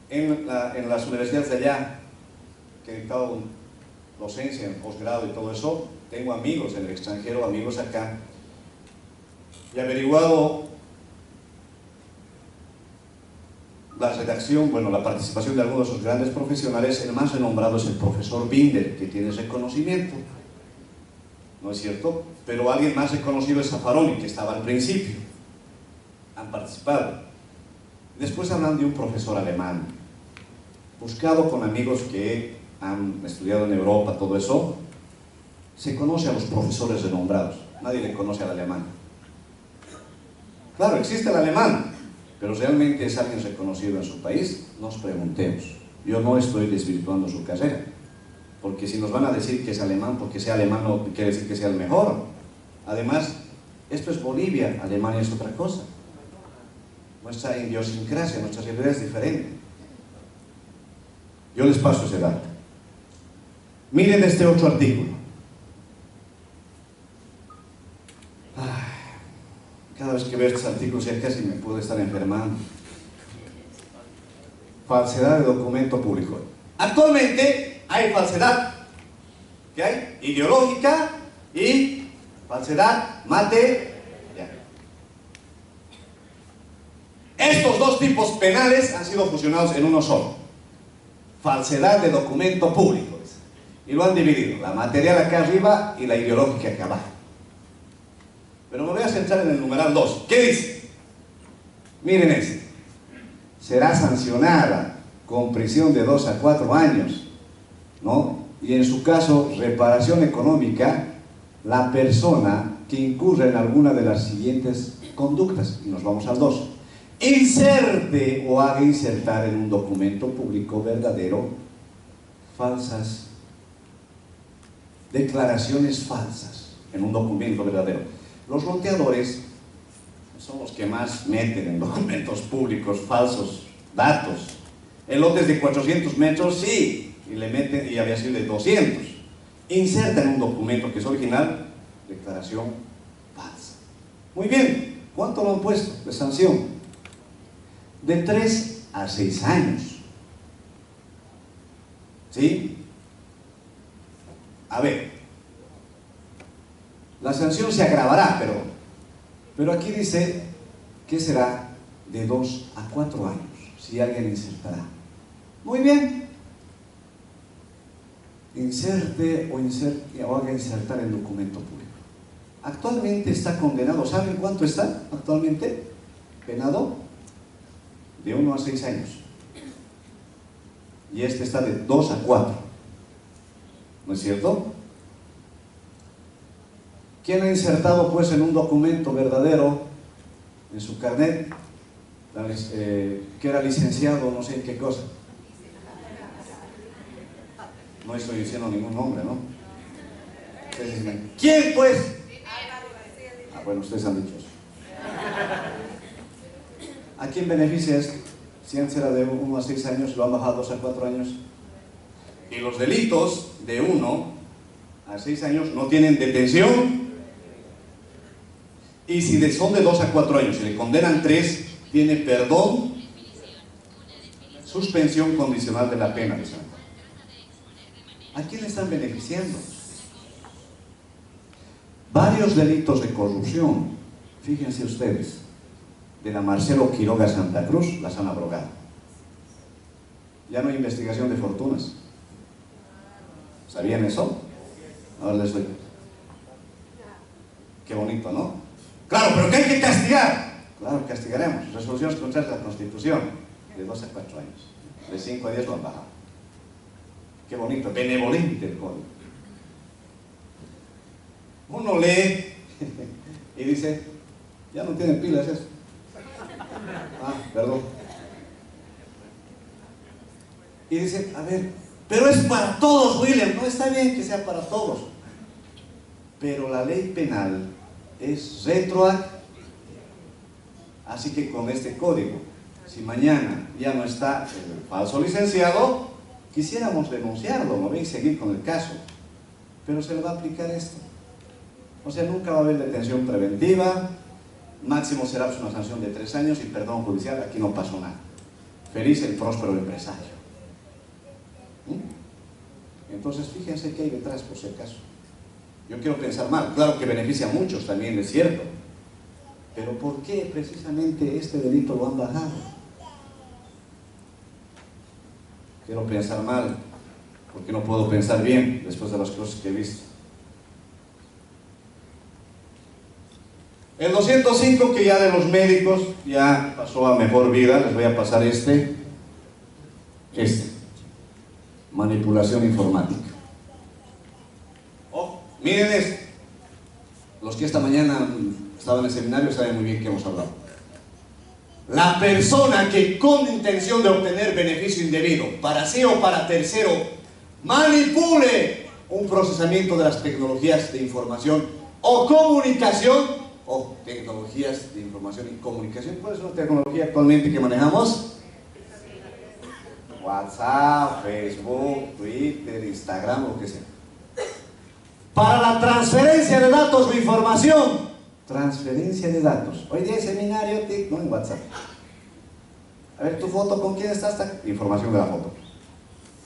En las universidades de allá, que he dictado docencia en posgrado y todo eso, tengo amigos en el extranjero, amigos acá, y he averiguado la redacción, bueno, la participación de algunos de esos grandes profesionales. El más renombrado es el profesor Binder, que tiene reconocimiento, ¿no es cierto? Pero alguien más reconocido es Zaffaroni, que estaba al principio. Han participado. Después hablan de un profesor alemán, buscado con amigos que han estudiado en Europa, todo eso. Se conoce a los profesores renombrados, nadie le conoce al alemán. Claro, existe el alemán, pero realmente es alguien reconocido en su país. Nos preguntemos. Yo no estoy desvirtuando su carrera, porque si nos van a decir que es alemán, porque sea alemán no quiere decir que sea el mejor. Además, esto es Bolivia, Alemania es otra cosa. Nuestra idiosincrasia, nuestra realidad es diferente. Yo les paso ese dato. Miren este otro artículo. Cada vez que veo estos artículos ya casi me puedo estar enfermando. Falsedad de documento público. Actualmente hay falsedad. ¿Qué hay? Ideológica y falsedad material. Estos dos tipos penales han sido fusionados en uno solo. Falsedad de documento público. Y lo han dividido. La material acá arriba y la ideológica acá abajo. Pero me voy a centrar en el numeral 2. ¿Qué dice? Miren este. Será sancionada con prisión de 2 a 4 años, ¿no? Y en su caso, reparación económica, la persona que incurra en alguna de las siguientes conductas. Y nos vamos al 2. Inserte o haga insertar en un documento público verdadero falsas declaraciones falsas en un documento verdadero. Los loteadores son los que más meten en documentos públicos falsos datos. En lotes de 400 metros, sí, y le meten, y había sido de 200. Inserta en un documento que es original, declaración falsa. Muy bien, ¿cuánto lo han puesto de sanción? De 3 a 6 años. ¿Sí? A ver, la sanción se agravará, pero aquí dice que será de 2 a 4 años, si alguien insertará. Muy bien. Inserte o haga insertar en documento público. Actualmente está condenado, ¿saben cuánto está actualmente penado? De 1 a 6 años. Y este está de 2 a 4. ¿No es cierto? ¿Quién ha insertado pues en un documento verdadero, en su carnet, que era licenciado no sé en qué cosa? No estoy diciendo ningún nombre, ¿no? ¿Quién pues? Ah, bueno, ustedes han dicho eso. ¿A quién beneficia esto? Si antes era de 1 a 6 años, lo han bajado a 2 a 4 años. Y los delitos de 1 a 6 años no tienen detención Y si son de 2 a 4 años y le condenan 3, tiene perdón, suspensión condicional de la pena. ¿A quién le están beneficiando? Varios delitos de corrupción, fíjense ustedes, de la Marcelo Quiroga Santa Cruz, las han abrogado. Ya no hay investigación de fortunas. ¿Sabían eso? Ahora les doy. Qué bonito, ¿no? Claro, pero que hay que castigar. Claro, castigaremos. Resoluciones contrarias a la Constitución, de 2 a 4 años. De 5 a 10 lo han bajado. Qué bonito, benevolente el código. Uno lee y dice, ya no tienen pilas eso. Ah, perdón. Y dice, a ver, pero es para todos, William. No, está bien que sea para todos, pero la ley penal es retroactiva. Así que con este código, si mañana ya no está el falso licenciado, quisiéramos denunciarlo, ¿no? Y seguir con el caso, pero se le va a aplicar esto. O sea, nunca va a haber detención preventiva, máximo será una sanción de 3 años y perdón judicial. Aquí no pasó nada. Feliz el próspero empresario. Entonces fíjense qué hay detrás, por si acaso. Yo quiero pensar mal, claro que beneficia a muchos también, es cierto, pero ¿por qué precisamente este delito lo han bajado? Quiero pensar mal, porque no puedo pensar bien después de las cosas que he visto. El 205, que ya de los médicos ya pasó a mejor vida, les voy a pasar este, manipulación informática. Oh, miren esto. Los que esta mañana estaban en el seminario saben muy bien qué hemos hablado. La persona que con intención de obtener beneficio indebido, para sí o para tercero, manipule un procesamiento de las tecnologías de información o comunicación, o tecnologías de información y comunicación. ¿Cuál es la tecnología actualmente que manejamos? WhatsApp, Facebook, Twitter, Instagram, lo que sea. Para la transferencia de datos o información. Transferencia de datos. Hoy día hay seminario, no en WhatsApp. A ver, tu foto, ¿con quién estás? Información de la foto.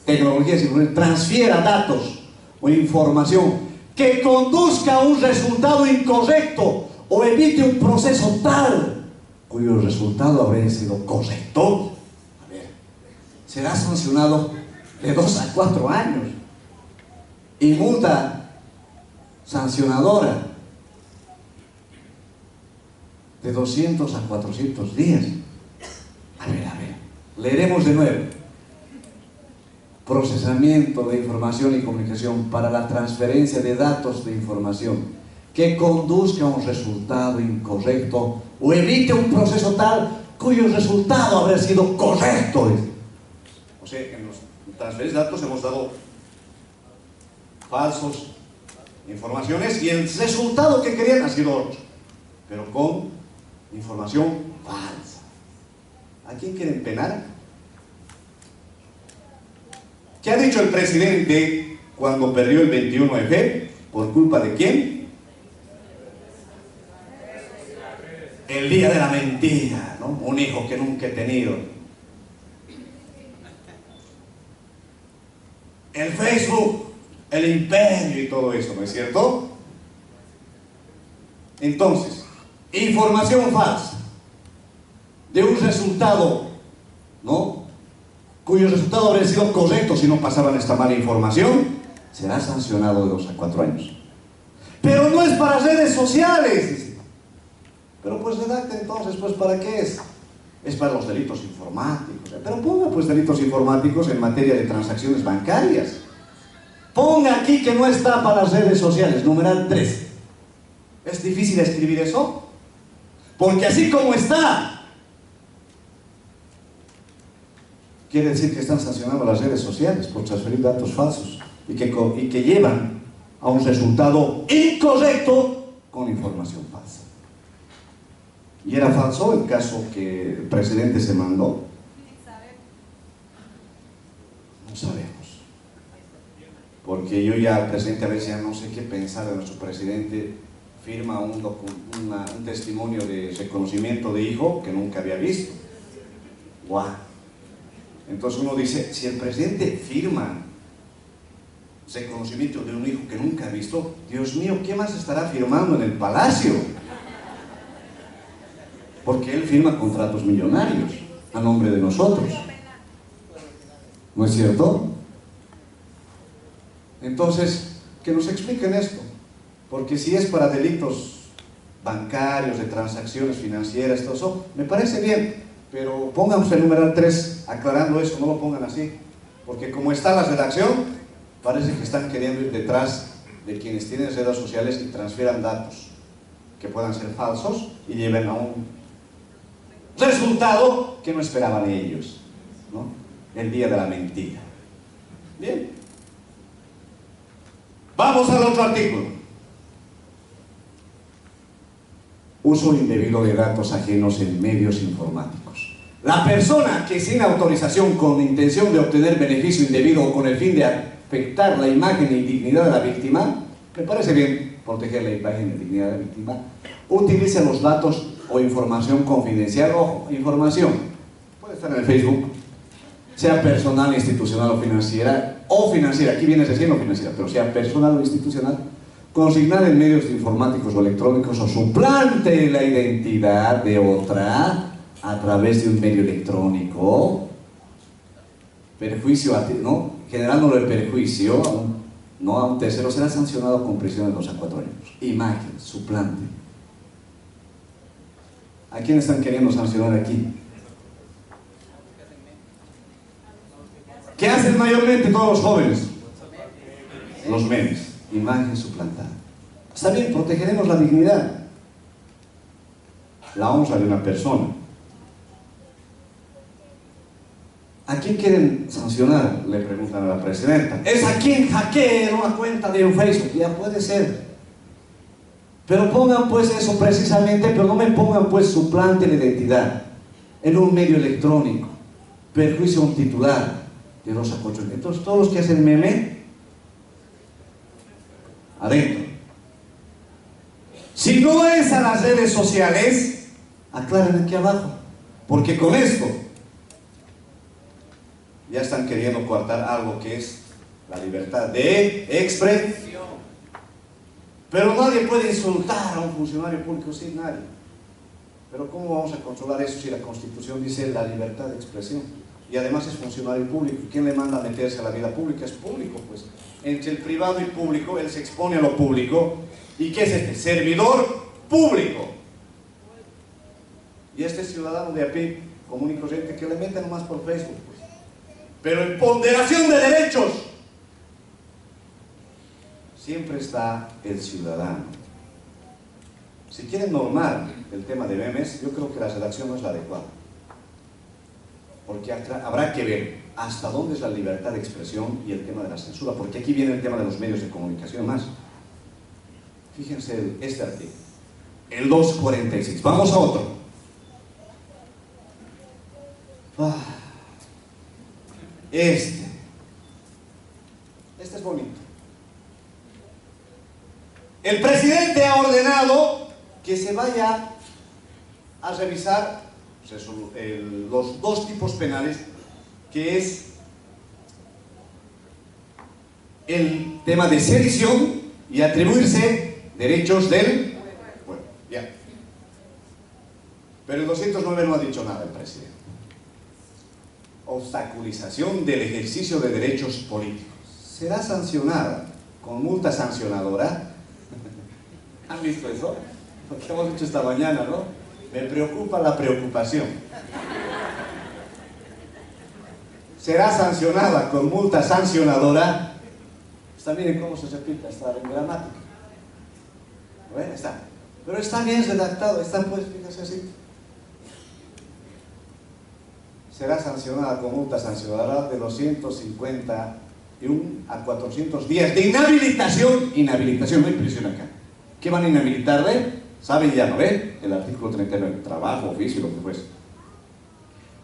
Tecnologías, transfiera datos o información que conduzca a un resultado incorrecto o evite un proceso tal cuyo resultado habrá sido correcto. A ver, será sancionado de 2 a 4 años y multa sancionadora de 200 a 400 días. A ver, leeremos de nuevo. Procesamiento de información y comunicación para la transferencia de datos de información que conduzca a un resultado incorrecto o evite un proceso tal cuyo resultado habrá sido correcto. O sea, en los transferencias de datos hemos dado falsos informaciones y el resultado que querían ha sido otro, pero con información falsa. ¿A quién quieren penar? ¿Qué ha dicho el presidente cuando perdió el 21F? ¿Por culpa de quién? El día de la mentira, ¿no? Un hijo que nunca he tenido. El Facebook, el imperio y todo eso, ¿no es cierto? Entonces, información falsa de un resultado, ¿no?, cuyo resultado habría sido correcto si no pasaban esta mala información, será sancionado de 2 a 4 años. Pero no es para redes sociales, dice. Pero pues redacta entonces, pues ¿para qué es? Es para los delitos informáticos. Pero ponga pues delitos informáticos en materia de transacciones bancarias. Ponga aquí que no está para las redes sociales, numeral 13. ¿Es difícil escribir eso? Porque así como está, quiere decir que están sancionando las redes sociales por transferir datos falsos y que llevan a un resultado incorrecto con información falsa. ¿Y era falso el caso que el presidente se mandó? No sabemos. Porque yo ya, presidente, a veces ya no sé qué pensar de nuestro presidente. firma un testimonio de reconocimiento de hijo que nunca había visto. ¡Guau! Entonces uno dice, si el presidente firma reconocimiento de un hijo que nunca ha visto, Dios mío, ¿qué más estará firmando en el palacio? Porque él firma contratos millonarios a nombre de nosotros. ¿No es cierto? Entonces, que nos expliquen esto, porque si es para delitos bancarios, de transacciones financieras, todo eso, me parece bien, pero pónganse el numeral 3 aclarando eso, no lo pongan así, porque como está la redacción, parece que están queriendo ir detrás de quienes tienen redes sociales y transfieran datos que puedan ser falsos y lleven a un resultado que no esperaban ellos, ¿no? El día de la mentira. Bien. Vamos al otro artículo. Uso indebido de datos ajenos en medios informáticos. La persona que sin autorización, con intención de obtener beneficio indebido o con el fin de afectar la imagen y dignidad de la víctima, me parece bien proteger la imagen y dignidad de la víctima, utilice los datos o información confidencial, ojo, información, puede estar en el Facebook, sea personal, institucional o financiera, aquí viene diciendo financiera, pero sea personal o institucional, consignada en medios informáticos o electrónicos o suplante la identidad de otra a través de un medio electrónico, perjuicio, ¿no? Generándolo el perjuicio a un tercero, será sancionado con prisión de 2 a 4 años. Imagen, suplante. ¿A quién están queriendo sancionar aquí? ¿Qué hacen mayormente todos los jóvenes? Los memes. Imagen suplantada. Está bien, protegeremos la dignidad, la honra de una persona. ¿A quién quieren sancionar? Le preguntan a la presidenta. Es a quien hackee una cuenta de un Facebook. Ya puede ser. Pero pongan pues eso precisamente, pero no me pongan pues suplante de identidad en un medio electrónico, perjuicio a un titular de 2 a 4. Entonces todos los que hacen meme, adentro. Si no es a las redes sociales, aclaren aquí abajo, porque con esto ya están queriendo coartar algo que es la libertad de expresión. Pero nadie puede insultar a un funcionario público, sí, nadie. Pero ¿cómo vamos a controlar eso si la Constitución dice la libertad de expresión? Y además es funcionario público. ¿Quién le manda a meterse a la vida pública? Es público, pues. Entre el privado y público, él se expone a lo público. ¿Y qué es este? Servidor público. Y este ciudadano de a pie, común y corriente, que le mete nomás por Facebook, pues. Pero en ponderación de derechos siempre está el ciudadano. Si quieren normar el tema de memes, yo creo que la redacción no es la adecuada, porque habrá que ver hasta dónde es la libertad de expresión y el tema de la censura, porque aquí viene el tema de los medios de comunicación más. Fíjense este artículo, el 246. Vamos a otro. Este es bonito. El presidente ha ordenado que se vaya a revisar los 2 tipos penales, que es el tema de sedición y atribuirse derechos del pueblo. Ya. Pero el 209 no ha dicho nada el presidente. Obstaculización del ejercicio de derechos políticos. Será sancionada con multa sancionadora. ¿Han visto eso? Lo que hemos hecho esta mañana, ¿no? Me preocupa la preocupación. Será sancionada con multa sancionadora. Está, miren cómo se repite, está en gramática. Bueno, está. Pero está bien redactado, está pues, fíjense así. Será sancionada con multa sancionadora de 251 a 400 días de inhabilitación. Inhabilitación, no hay prisión acá. ¿Qué van a inhabilitarle? ¿Saben ya, no ven? El artículo 39, trabajo, oficio, lo que fuese.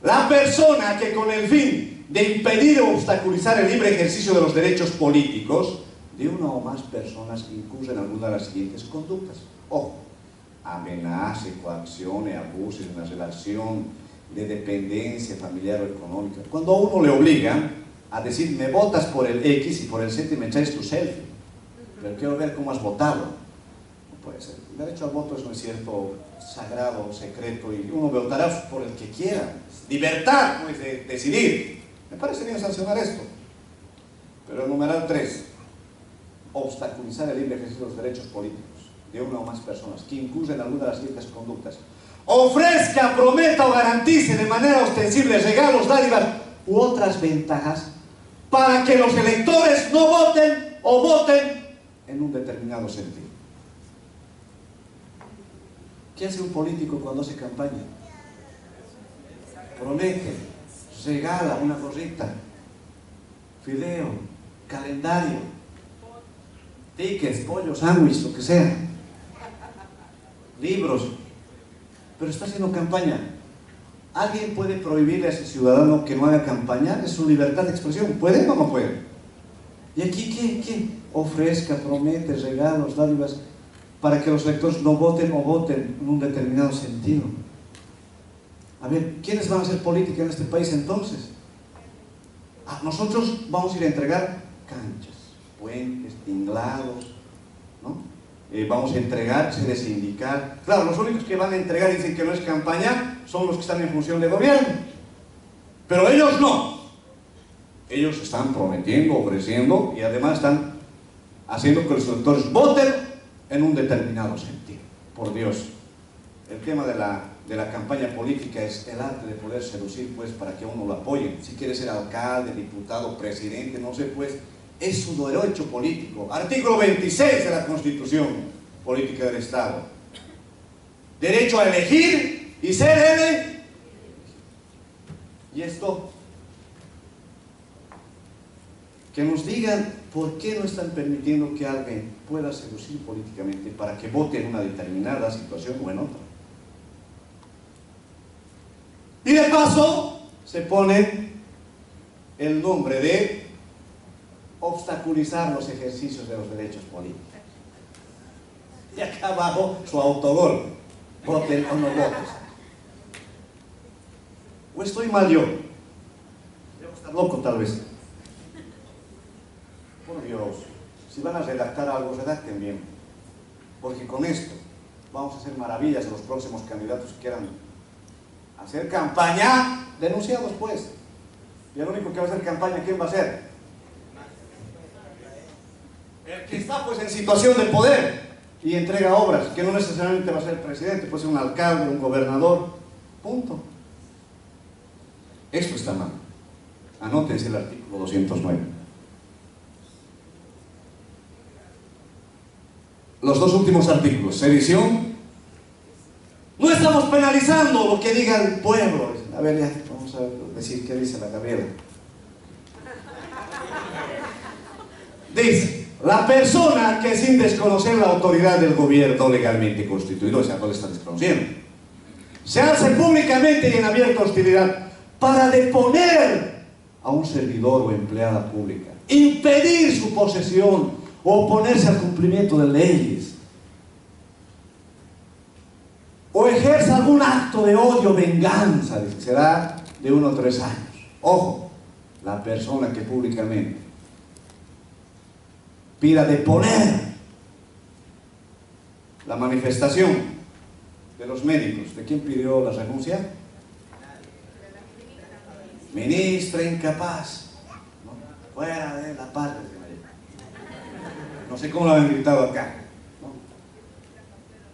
La persona que con el fin de impedir o obstaculizar el libre ejercicio de los derechos políticos de una o más personas que incurren en alguna de las siguientes conductas. Ojo, amenace, coaccione, abuse de una relación de dependencia familiar o económica. Cuando a uno le obligan a decir, me votas por el X y por el Z y me traes tu selfie, pero quiero ver cómo has votado. No puede ser. El derecho al voto es un cierto sagrado, secreto, y uno votará por el que quiera. Libertad, pues, de decidir. Me parece bien sancionar esto. Pero el numeral 3, obstaculizar el libre ejercicio de los derechos políticos de una o más personas que incurren en alguna de las siguientes conductas. Ofrezca, prometa o garantice de manera ostensible regalos, dádivas u otras ventajas para que los electores no voten o voten en un determinado sentido. ¿Qué hace un político cuando hace campaña? Promete, regala una gorrita, fideo, calendario, tickets, pollo, sándwich, lo que sea, libros, pero está haciendo campaña. ¿Alguien puede prohibirle a ese ciudadano que no haga campaña? Es su libertad de expresión. ¿Puede o no puede? ¿Y aquí qué? Ofrezca, promete, regalos, dádivas, para que los electores no voten o voten en un determinado sentido. A ver, ¿quiénes van a hacer política en este país entonces? Nosotros vamos a ir a entregar canchas, puentes, tinglados, ¿no? Vamos a entregar sedes sindical. Claro, los únicos que van a entregar y dicen que no es campaña son los que están en función de gobierno. Pero ellos no. Ellos están prometiendo, ofreciendo y además están haciendo que los electores voten en un determinado sentido. Por Dios, el tema de la campaña política es el arte de poder seducir, pues, para que uno lo apoye. Si quiere ser alcalde, diputado, presidente, no sé, pues, es su derecho político. Artículo 26 de la Constitución Política del Estado. Derecho a elegir y ser elegido. Y esto, que nos digan por qué no están permitiendo que alguien pueda seducir políticamente para que vote en una determinada situación o en otra. Y de paso se pone el nombre de obstaculizar los ejercicios de los derechos políticos. Y acá abajo su autogol. Voten o no voten. ¿O estoy mal yo? Debo estar loco tal vez. Por Dios, si van a redactar algo, redacten bien. Porque con esto vamos a hacer maravillas a los próximos candidatos que quieran hacer campaña, denunciados pues. Y el único que va a hacer campaña, ¿quién va a ser? El que está pues en situación de poder y entrega obras, que no necesariamente va a ser el presidente, puede ser un alcalde, un gobernador, punto. Esto está mal. Anótense el artículo 209. Los dos últimos artículos, sedición. No estamos penalizando lo que diga el pueblo. A ver, ya, vamos a decir qué dice la Gabriela. Dice, la persona que sin desconocer la autoridad del gobierno legalmente constituido, o sea, no le está desconociendo, se hace públicamente y en abierta hostilidad para deponer a un servidor o empleada pública, impedir su posesión o oponerse al cumplimiento de leyes, o ejerza algún acto de odio o venganza, será de 1 a 3 años. Ojo, la persona que públicamente pida deponer la manifestación de los médicos. ¿De quién pidió la renuncia? Ministra incapaz, ¿no? Fuera de la patria. No sé cómo lo han gritado acá, ¿no?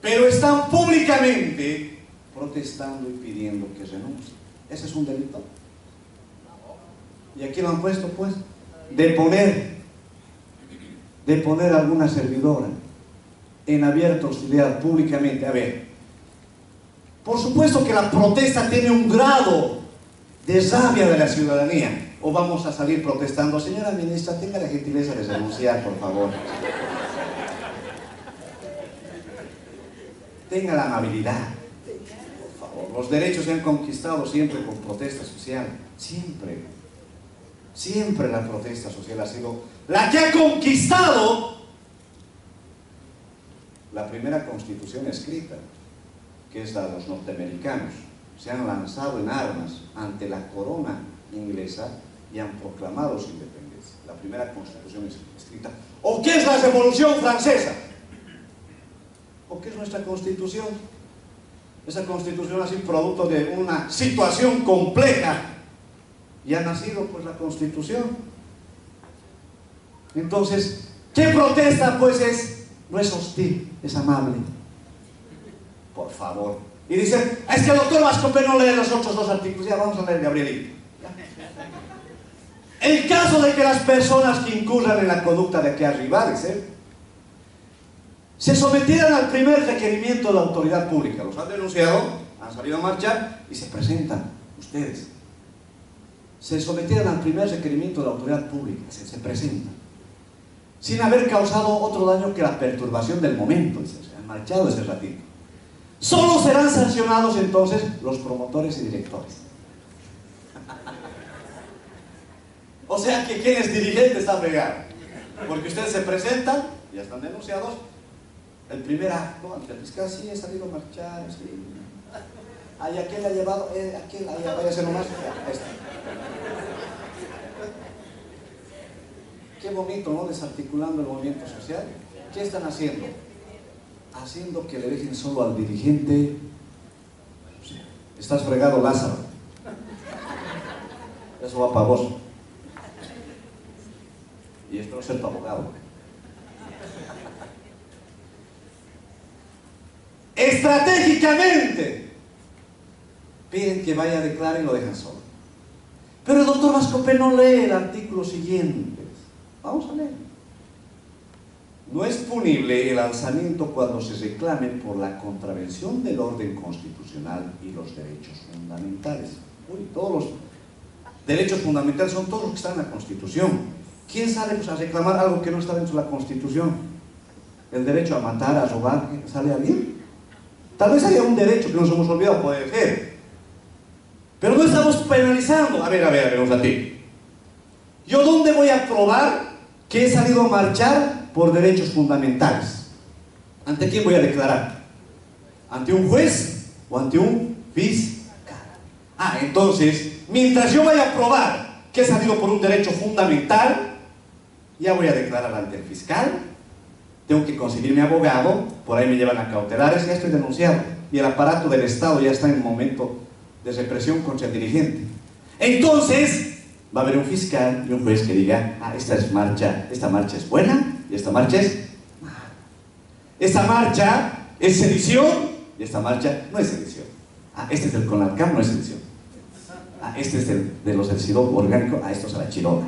Pero están públicamente protestando y pidiendo que renuncie. Ese es un delito. Y aquí lo han puesto, pues, deponer a alguna servidora en abierta hostilidad públicamente. A ver, por supuesto que la protesta tiene un grado de rabia de la ciudadanía. O vamos a salir protestando, señora ministra, tenga la gentileza de renunciar, por favor. Tenga la amabilidad, por favor. Los derechos se han conquistado siempre por protesta social. Siempre. Siempre la protesta social ha sido la que ha conquistado la primera constitución escrita, que es la de los norteamericanos. Se han lanzado en armas ante la corona inglesa y han proclamado su independencia. La primera constitución escrita. ¿O qué es la Revolución Francesa? ¿O qué es nuestra constitución? Esa constitución ha sido producto de una situación compleja y ha nacido pues la constitución. Entonces, ¿qué protesta pues no es hostil, es amable? Por favor. Y dicen, es que el doctor Vascope no lee los otros dos artículos. Ya vamos a leer Gabrielito. En caso de que las personas que incurran en la conducta de aquí arriba, dice, se sometieran al primer requerimiento de la autoridad pública. Los han denunciado, han salido a marchar y se presentan ustedes. Se sometieran al primer requerimiento de la autoridad pública, se presentan, sin haber causado otro daño que la perturbación del momento, dice, se han marchado ese ratito. Solo serán sancionados entonces los promotores y directores. O sea que quien es dirigente está fregado, porque ustedes se presentan, ya están denunciados. El primer acto ante el fiscal, sí, he salido a marchar, sí. Ay, aquel ha llevado, aquel, váyase nomás, ahí está. Qué bonito, ¿no? Desarticulando el movimiento social. ¿Qué están haciendo? Haciendo que le dejen solo al dirigente. Estás fregado, Lázaro. Eso va para vos. Y espero ser tu abogado. Estratégicamente piden que vaya a declarar y lo dejan solo. Pero el doctor Vascope no lee el artículo siguiente. Vamos a leer. No es punible el alzamiento cuando se reclame por la contravención del orden constitucional y los derechos fundamentales. Uy, todos los derechos fundamentales son todos los que están en la Constitución. ¿Quién sale pues a reclamar algo que no está dentro de la Constitución? El derecho a matar, a robar, ¿sale a bien? Tal vez haya un derecho que nos hemos olvidado, puede ser. Pero no estamos penalizando. A ver, un ratito. ¿Yo dónde voy a probar que he salido a marchar por derechos fundamentales? ¿Ante quién voy a declarar? ¿Ante un juez o ante un fiscal? Entonces, mientras yo vaya a probar que he salido por un derecho fundamental, ya voy a declarar ante el fiscal. Tengo que conseguir mi abogado, por ahí me llevan a cautelares, ya estoy denunciado. Y el aparato del Estado ya está en un momento de represión contra el dirigente. Entonces, va a haber un fiscal y un juez que diga, esta marcha es buena y esta marcha es mala. Esta marcha es sedición y esta marcha no es sedición. Este es del CONALCAM, no es sedición. Este es de los del SIDOP orgánico, esto es a la chirola.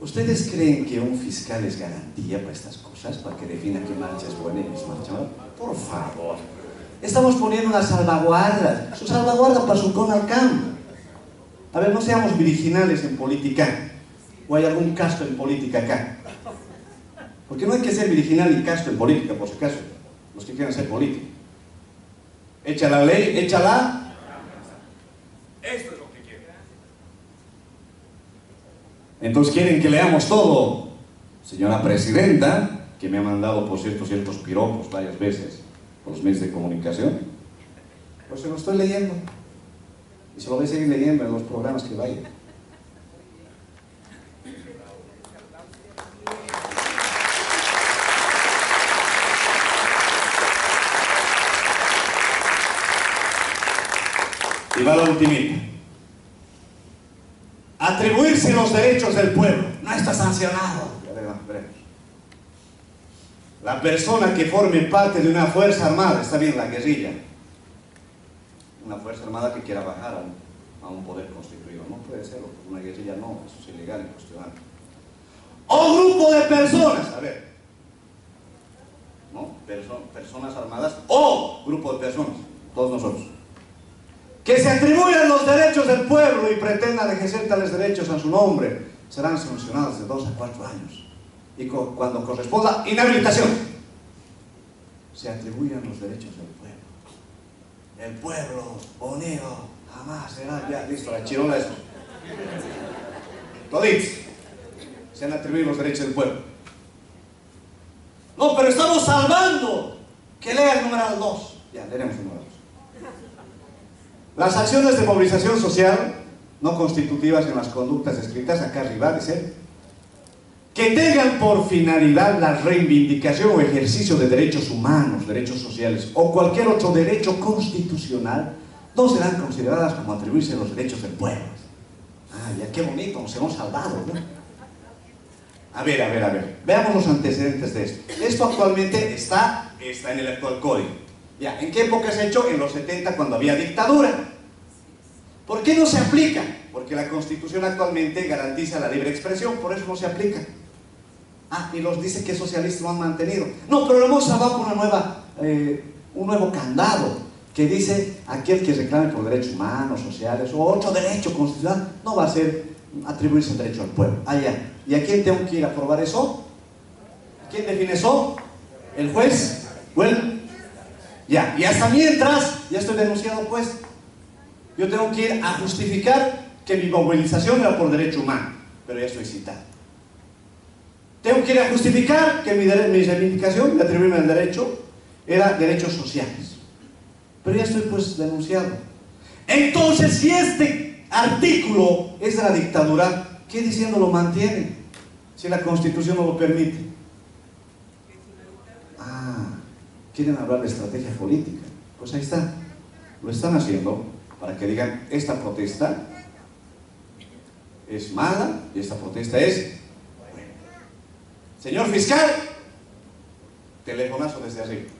¿Ustedes creen que un fiscal es garantía para estas cosas? ¿Para que defina qué marcha es buena y qué marcha mala? Por favor. Estamos poniendo unas salvaguardas. Su salvaguarda para su CONALCAM. A ver, no seamos virginales en política. ¿O hay algún casto en política acá? Porque no hay que ser virginal y casto en política, por si acaso. Los que quieran ser políticos. Echa la ley, échala. Esto es lo que quieren. Entonces quieren que leamos todo. Señora Presidenta, que me ha mandado, por cierto, ciertos piropos varias veces por los medios de comunicación, pues se lo estoy leyendo. Y se lo voy a seguir leyendo en los programas que vayan. Y va la ultimita. Atribuirse los derechos del pueblo. No está sancionado. La persona que forme parte de una fuerza armada, está bien, la guerrilla, una fuerza armada que quiera bajar a un poder constituido, no puede serlo, porque una guerrilla no, eso es ilegal y cuestionable. O grupo de personas, a ver, ¿no? Personas armadas o grupo de personas, todos nosotros, que se atribuyan los derechos del pueblo y pretendan ejercer tales derechos a su nombre, serán sancionados de 2 a 4 años. Y cuando corresponda, inhabilitación. Se atribuyan los derechos del pueblo. El pueblo unido jamás será, ya listo, la chirola eso. toditos, se han atribuido los derechos del pueblo. No, pero estamos salvando. Que lea el numeral 2. Ya, leeremos el numeral 2. Las acciones de movilización social no constitutivas en las conductas descritas acá arriba, dice, que tengan por finalidad la reivindicación o ejercicio de derechos humanos, derechos sociales o cualquier otro derecho constitucional, no serán consideradas como atribuirse los derechos del pueblo. Ah, ya qué bonito, nos hemos salvado, ¿no? A ver, veamos los antecedentes de esto. Esto actualmente está en el actual código. Ya, ¿en qué época se ha hecho? En los 70, cuando había dictadura. ¿Por qué no se aplica? Porque la Constitución actualmente garantiza la libre expresión, por eso no se aplica. Ah, y los dice que socialistas lo han mantenido. No, pero lo hemos salvado con un nuevo candado que dice: aquel que reclame por derechos humanos, sociales o otro derecho constitucional no va a atribuirse el derecho al pueblo. Ah, ya. ¿Y a quién tengo que ir a probar eso? ¿Quién define eso? ¿El juez? Bueno, ya. Y hasta mientras, ya estoy denunciado, pues, yo tengo que ir a justificar que mi movilización era por derecho humano, pero ya estoy citado. Tengo que ir a justificar que mi reivindicación de atribuirme al derecho era derechos sociales, pero ya estoy, pues, denunciado. Entonces, si este artículo es de la dictadura, ¿qué diciendo lo mantiene? Si la Constitución no lo permite. Ah, quieren hablar de estrategia política. Pues ahí está. Lo están haciendo para que digan: esta protesta es mala y esta protesta es buena. Señor fiscal, telefonazo desde arriba.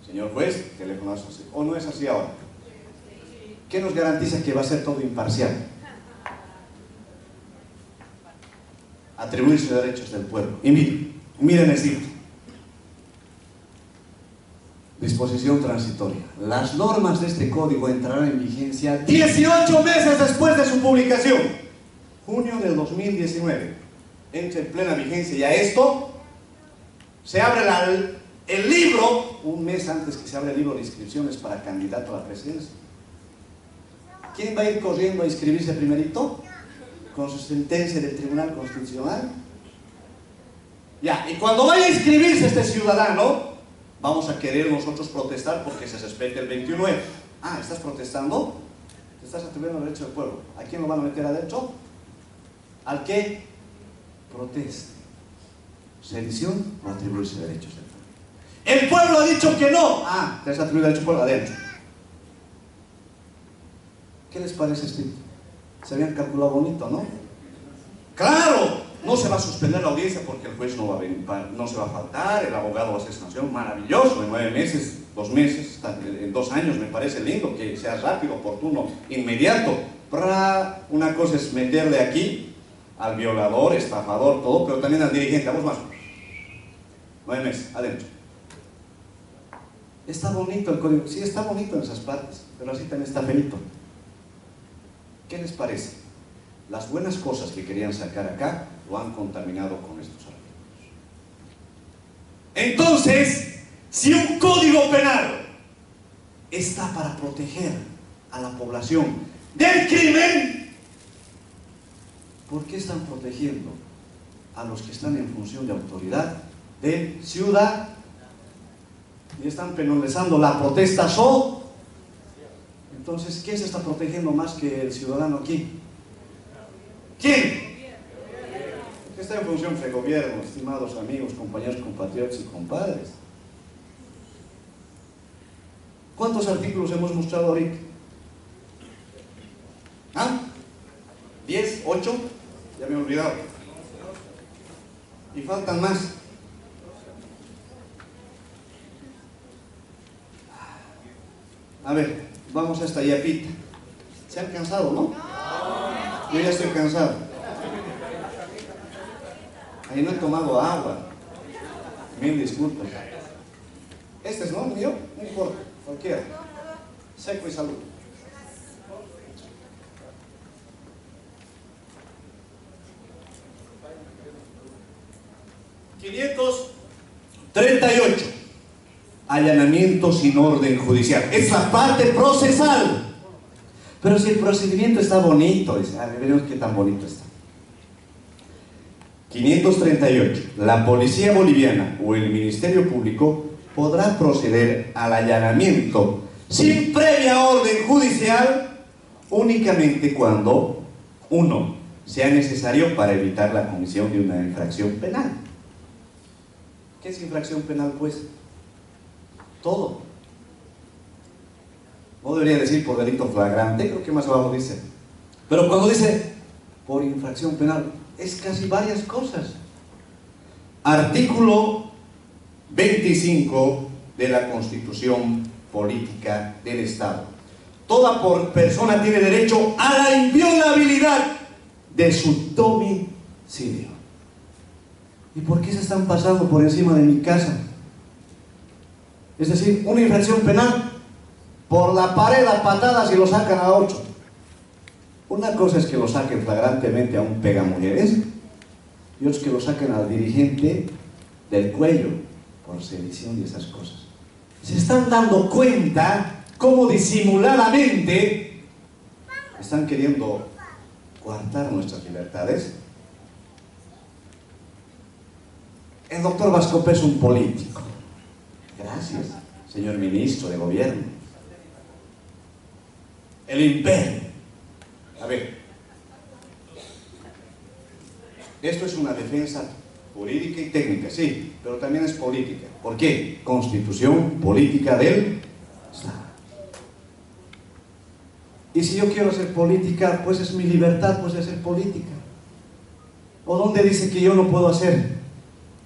Señor juez, telefonazo así. ¿O no es así ahora? ¿Qué nos garantiza que va a ser todo imparcial? Atribuirse derechos del pueblo. Y miren el cito. Disposición transitoria. Las normas de este código entrarán en vigencia 18 meses después de su publicación. Junio del 2019. Entra en plena vigencia ya esto. Se abre el libro un mes antes que se abra el libro de inscripciones para candidato a la presidencia. ¿Quién va a ir corriendo a inscribirse primerito? Con su sentencia del Tribunal Constitucional. Ya, y cuando vaya a inscribirse este ciudadano, vamos a querer nosotros protestar porque se respete el 29. Ah, ¿estás protestando? Te estás atribuyendo el derecho del pueblo. ¿A quién lo van a meter adentro? Al que proteste. Sedición o atribuirse derechos del pueblo. El pueblo ha dicho que no. Ah, te has atribuido el derecho del pueblo adentro. ¿Qué les parece este? Se habían calculado bonito, ¿no? ¡Claro! No se va a suspender la audiencia porque el juez no se va a faltar, el abogado va a hacer sanción. Maravilloso, en 9 meses, 2 meses, en 2 años, me parece lindo que sea rápido, oportuno, inmediato. Una cosa es meterle aquí al violador, estafador, todo, pero también al dirigente. Vamos más. 9 meses, adentro. Está bonito el código, sí, está bonito en esas partes, pero así también está feito. ¿Qué les parece? Las buenas cosas que querían sacar acá lo han contaminado con estos artículos. Entonces, si un código penal está para proteger a la población del crimen, ¿por qué están protegiendo a los que están en función de autoridad de ciudad? Y están penalizando la protesta social. Entonces, ¿quién se está protegiendo más que el ciudadano aquí? ¿Quién? Que está en función de gobierno, estimados amigos, compañeros, compatriotas y compadres. ¿Cuántos artículos hemos mostrado ahorita? ¿Ah? ¿10? ¿8? Ya me he olvidado. Y faltan más. A ver, vamos a esta yapita. ¿Se han cansado, no? Yo ya estoy cansado. Ahí no he tomado agua. Mil disculpas. Este es, ¿no? ¿Mío? No importa, cualquiera. Seco y salud. ...538... allanamiento sin orden judicial. Es la parte procesal. Pero si el procedimiento está bonito, veremos qué tan bonito está. 538. La policía boliviana o el Ministerio Público podrá proceder al allanamiento sin previa orden judicial únicamente cuando, uno, sea necesario para evitar la comisión de una infracción penal. ¿Qué es infracción penal, pues? Todo. No debería decir por delito flagrante, creo que más abajo dice. Pero cuando dice por infracción penal, es casi varias cosas. Artículo 25 de la Constitución Política del Estado. Toda persona tiene derecho a la inviolabilidad de su domicilio. ¿Y por qué se están pasando por encima de mi casa? Es decir, una infracción penal, por la pared a patadas y lo sacan a 8. Una cosa es que lo saquen flagrantemente a un pegamujeres y otra es que lo saquen al dirigente del cuello por sedición y esas cosas. Se están dando cuenta cómo disimuladamente están queriendo coartar nuestras libertades. El doctor Vascope es un político. Gracias, señor ministro de gobierno. El imperio. A ver, esto es una defensa jurídica y técnica, sí, pero también es política. ¿Por qué? Constitución política del Estado. Y si yo quiero hacer política, pues es mi libertad, pues de hacer política. ¿O dónde dice que yo no puedo hacer?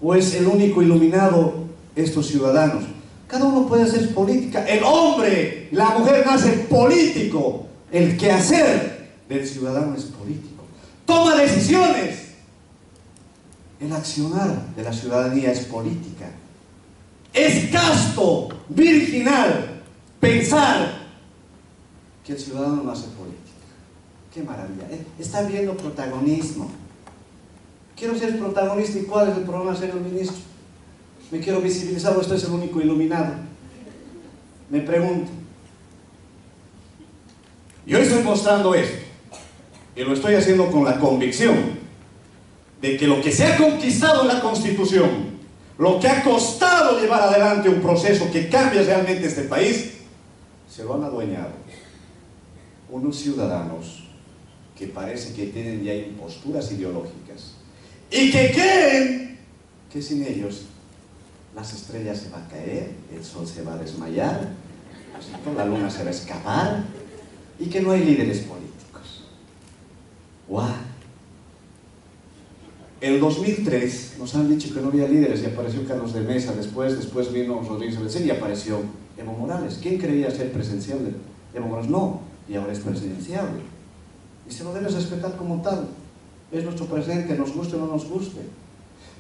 ¿O es el único iluminado estos ciudadanos? Cada uno puede hacer política. El hombre, la mujer nace político. El quehacer del ciudadano es político. Toma decisiones. El accionar de la ciudadanía es política. Es casto, virginal, pensar que el ciudadano no hace política. ¡Qué maravilla! Están viendo protagonismo. Quiero ser protagonista. ¿Y cuál es el problema, señor ministro? Me quiero visibilizar, o estoy el único iluminado. Me pregunto. Yo estoy mostrando esto, y lo estoy haciendo con la convicción de que lo que se ha conquistado en la Constitución, lo que ha costado llevar adelante un proceso que cambie realmente este país, se lo han adueñado unos ciudadanos que parece que tienen ya imposturas ideológicas y que creen que sin ellos las estrellas se van a caer, el sol se va a desmayar, la luna se va a escapar y que no hay líderes políticos. ¡Guau! El 2003 nos han dicho que no había líderes y apareció Carlos de Mesa, después vino Rodríguez Becén y apareció Evo Morales. ¿Quién creía ser presidenciable? Evo Morales no, y ahora es presidenciable. Y se lo debes respetar como tal. Es nuestro presidente, nos guste o no nos guste.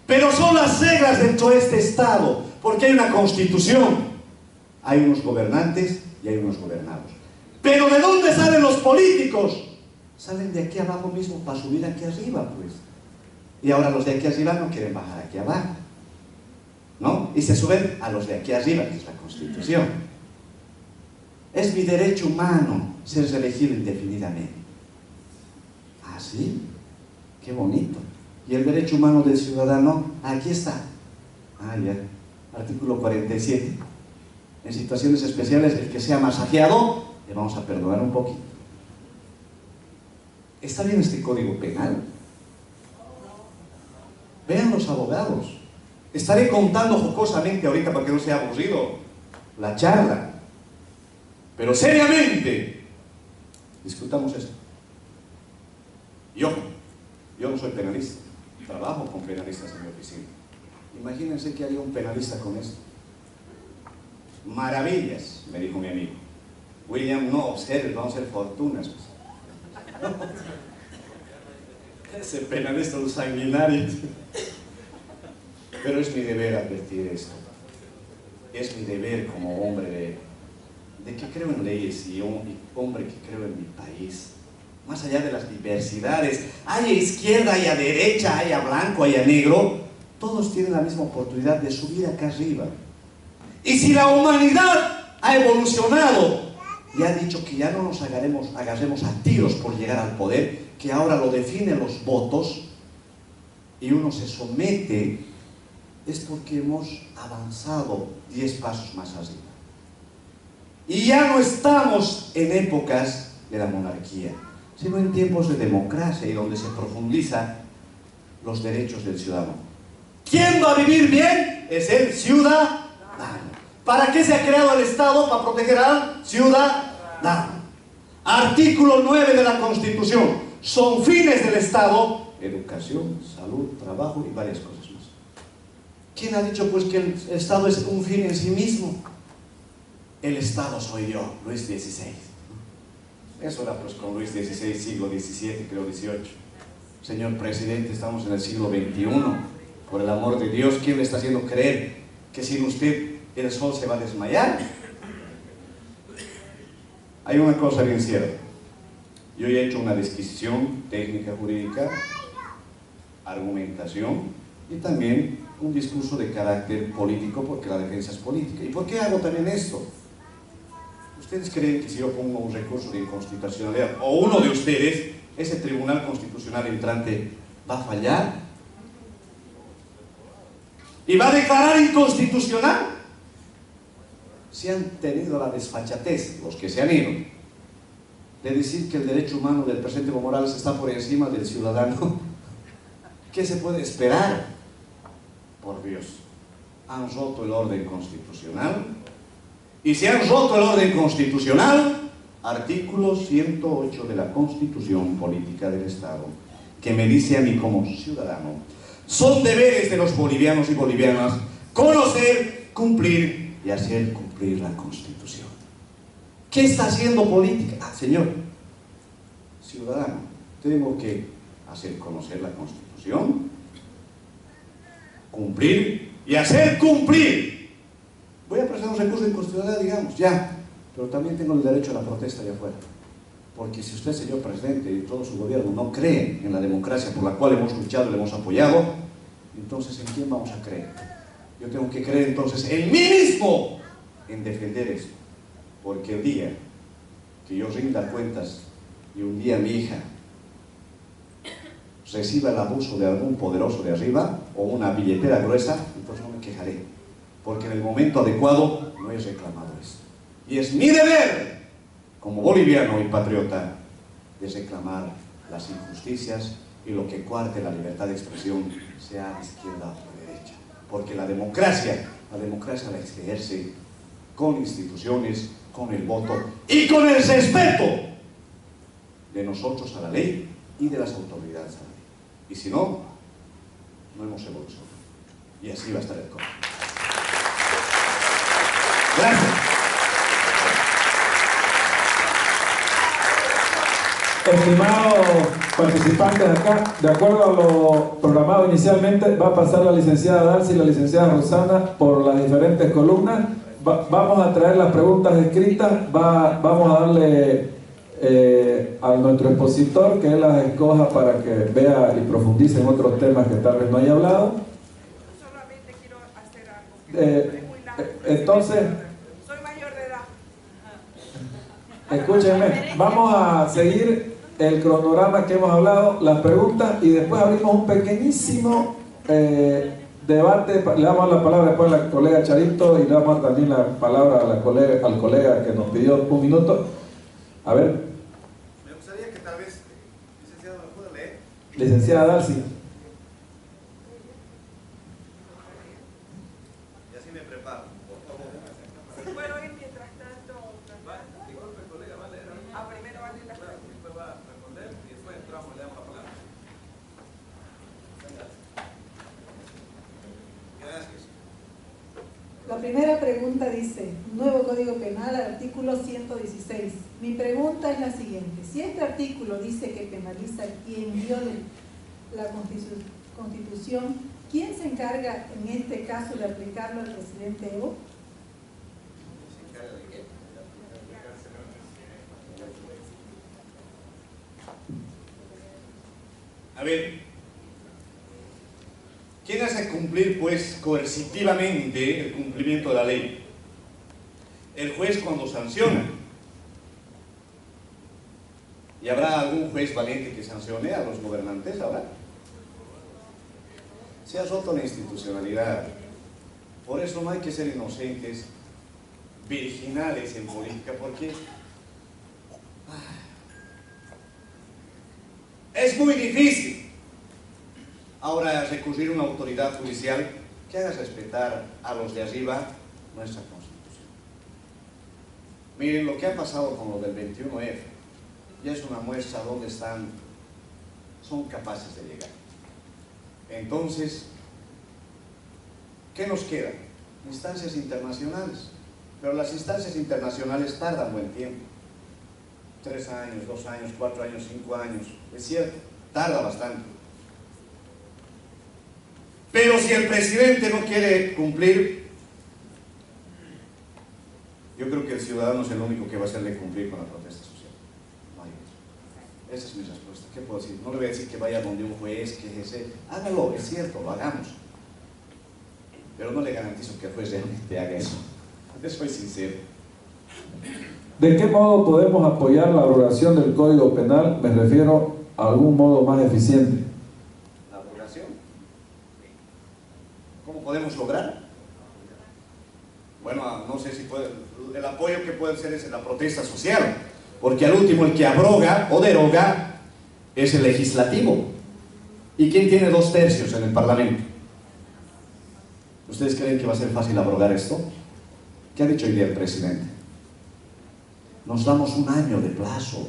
Pero son las reglas dentro de este Estado, porque hay una Constitución, hay unos gobernantes y hay unos gobernados. Pero ¿de dónde salen los políticos? Salen de aquí abajo mismo para subir aquí arriba, pues. Y ahora los de aquí arriba no quieren bajar aquí abajo, ¿no? Y se suben a los de aquí arriba, que es la Constitución. Es mi derecho humano ser elegido indefinidamente. ¿Ah, sí? Qué bonito. Y el derecho humano del ciudadano, aquí está. Ah, ya. Artículo 47. En situaciones especiales, el que sea masajeado, le vamos a perdonar un poquito. ¿Está bien este código penal? Vean los abogados. Estaré contando jocosamente ahorita para que no sea aburrido la charla. Pero seriamente, discutamos esto. Yo no soy penalista. Trabajo con penalistas en mi oficina. Imagínense que haya un penalista con esto. Maravillas, me dijo mi amigo. William, no observes, vamos a hacer fortunas. Ese penalista, los sanguinarios. Pero es mi deber advertir esto. Es mi deber como hombre de que creo en leyes y hombre que creo en mi país. Más allá de las diversidades, hay a izquierda, hay a derecha, hay a blanco, hay a negro, todos tienen la misma oportunidad de subir acá arriba. Y si la humanidad ha evolucionado y ha dicho que ya no nos agarremos a tiros por llegar al poder, que ahora lo definen los votos, y uno se somete, es porque hemos avanzado 10 pasos más arriba. Y ya no estamos en épocas de la monarquía, sino en tiempos de democracia y donde se profundiza los derechos del ciudadano. ¿Quién va a vivir bien? Es el ciudadano. ¿Para qué se ha creado el Estado? Para proteger al ciudadano. Artículo 9 de la Constitución. Son fines del Estado: educación, salud, trabajo y varias cosas más. ¿Quién ha dicho pues que el Estado es un fin en sí mismo? El Estado soy yo, Luis XVI. Eso era pues con Luis XVI, siglo XVII, creo XVIII. Señor presidente, estamos en el siglo XXI. Por el amor de Dios, ¿quién le está haciendo creer que sin usted el sol se va a desmayar? Hay una cosa bien cierta. Yo ya he hecho una disquisición técnica jurídica, argumentación y también un discurso de carácter político, porque la defensa es política. ¿Y por qué hago también esto? ¿Ustedes creen que si yo pongo un recurso de inconstitucionalidad, o uno de ustedes, ese tribunal constitucional entrante va a fallar? ¿Y va a declarar inconstitucional? Si han tenido la desfachatez, los que se han ido, de decir que el derecho humano del presidente Evo Morales está por encima del ciudadano, ¿qué se puede esperar? Por Dios, han roto el orden constitucional. Y si han roto el orden constitucional, artículo 108 de la Constitución Política del Estado, que me dice a mí como ciudadano: son deberes de los bolivianos y bolivianas conocer, cumplir y hacer cumplir la Constitución. ¿Qué está haciendo política? Ah, señor ciudadano, tengo que hacer conocer la Constitución, cumplir y hacer cumplir. Voy a presentar un recurso de inconstitucionalidad, digamos, ya, pero también tengo el derecho a la protesta allá afuera. Porque si usted, señor presidente, y todo su gobierno no creen en la democracia por la cual hemos luchado y le hemos apoyado, entonces ¿en quién vamos a creer? Yo tengo que creer entonces en mí mismo, en defender eso. Porque el día que yo rinda cuentas y un día mi hija reciba el abuso de algún poderoso de arriba o una billetera gruesa, entonces no me quejaré, porque en el momento adecuado no he reclamado esto. Y es mi deber, como boliviano y patriota, de reclamar las injusticias y lo que coarte la libertad de expresión, sea a la izquierda o a la derecha. Porque la democracia la ejerce con instituciones, con el voto y con el respeto de nosotros a la ley y de las autoridades a la ley. Y si no, no hemos evolucionado. Y así va a estar el código. Gracias. Estimados participantes acá, de acuerdo a lo programado inicialmente, va a pasar la licenciada Dalcy y la licenciada Rosana por las diferentes columnas. Vamos a traer las preguntas escritas, vamos a darle a nuestro expositor que él las escoja para que vea y profundice en otros temas que tal vez no haya hablado. Solamente quiero hacer algo que es muy largo. Entonces, Soy mayor de edad. escúchenme, vamos a seguir el cronograma que hemos hablado, las preguntas, y después abrimos un pequeñísimo debate. Le damos la palabra después a la colega Charito y le damos también la palabra a al colega que nos pidió un minuto. A ver. Me gustaría que tal vez, licenciado, ¿me pueda leer? Licenciada Dalcy. Y así me preparo, por favor. Bueno, y mientras tanto, Disculpe, colega, va a leer. primero va a leer las preguntas. Después va a responder y después entramos y le damos la palabra. Gracias. La primera pregunta dice: nuevo Código Penal, artículo 116. Mi pregunta es la siguiente: si este artículo dice que penaliza a quien viole la Constitución, ¿quién se encarga en este caso de aplicarlo al presidente Evo? ¿Se encarga de qué? A ver, ¿quién hace cumplir pues coercitivamente el cumplimiento de la ley? El juez cuando sanciona. ¿Y habrá algún juez valiente que sancione a los gobernantes ahora? Se ha roto la institucionalidad. Por eso no hay que ser inocentes, virginales en política, porque es muy difícil ahora recurrir a una autoridad judicial que haga respetar a los de arriba nuestra Constitución. Miren, lo que ha pasado con lo del 21F ya es una muestra donde son capaces de llegar. Entonces, ¿qué nos queda? Instancias internacionales. Pero las instancias internacionales tardan buen tiempo. 3 años, 2 años, 4 años, 5 años. Es cierto, tarda bastante. Pero si el presidente no quiere cumplir, yo creo que el ciudadano es el único que va a hacerle cumplir con la protesta social. No hay otro. Esa es mi respuesta. ¿Qué puedo decir? No le voy a decir que vaya donde un juez, que ese. Hágalo, es cierto, lo hagamos. Pero no le garantizo que el juez realmente haga eso. Soy sincero. ¿De qué modo podemos apoyar la abrogación del Código Penal? Me refiero a algún modo más eficiente. ¿La abrogación? ¿Cómo podemos lograr? Bueno, no sé si puede. El apoyo que puede ser es en la protesta social. Porque al último el que abroga o deroga es el legislativo. ¿Y quién tiene 2/3 en el Parlamento? ¿Ustedes creen que va a ser fácil abrogar esto? ¿Qué ha dicho hoy día el presidente? Nos damos un año de plazo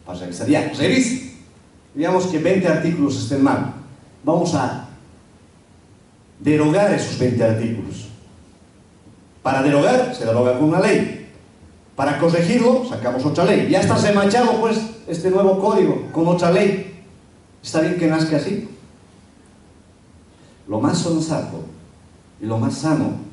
para revisar. Ya, revise. Digamos que 20 artículos estén mal. Vamos a derogar esos 20 artículos. Para derogar, se deroga con una ley. Para corregirlo, sacamos otra ley. Ya está remachado, pues, este nuevo código con otra ley. ¿Está bien que nazca así? Lo más sensato y lo más sano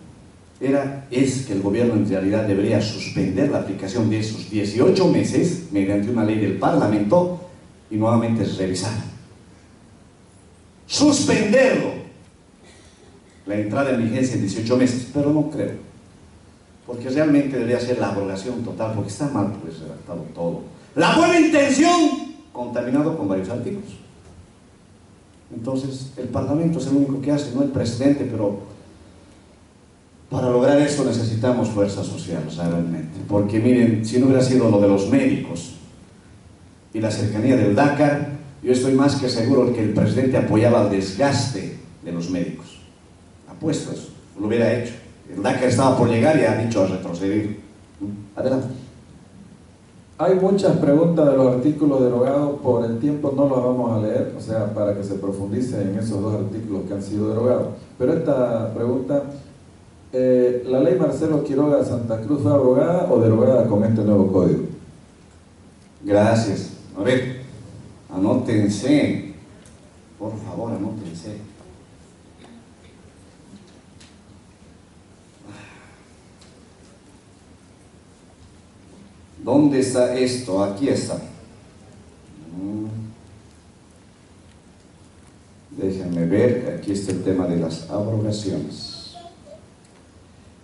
es que el gobierno en realidad debería suspender la aplicación de esos 18 meses mediante una ley del Parlamento y nuevamente revisar. Suspenderlo. La entrada en vigencia en 18 meses, pero no creo. Porque realmente debería ser la abrogación total, porque está mal pues redactado todo. La buena intención contaminado con varios artículos. Entonces, el Parlamento es el único que hace, no el presidente, pero para lograr eso necesitamos fuerza social, realmente. Porque miren, si no hubiera sido lo de los médicos y la cercanía del Dakar, yo estoy más que seguro que el presidente apoyaba el desgaste de los médicos. Apuesto eso, lo hubiera hecho. El Dakar estaba por llegar y ha dicho a retroceder. Adelante. Hay muchas preguntas de los artículos derogados, por el tiempo no los vamos a leer, o sea, para que se profundice en esos 2 artículos que han sido derogados. Pero esta pregunta, ¿la ley Marcelo Quiroga Santa Cruz fue abrogada o derogada con este nuevo código? Gracias. A ver, anótense. Por favor, anótense. ¿Dónde está esto? Aquí está. Déjenme ver, aquí está el tema de las abrogaciones.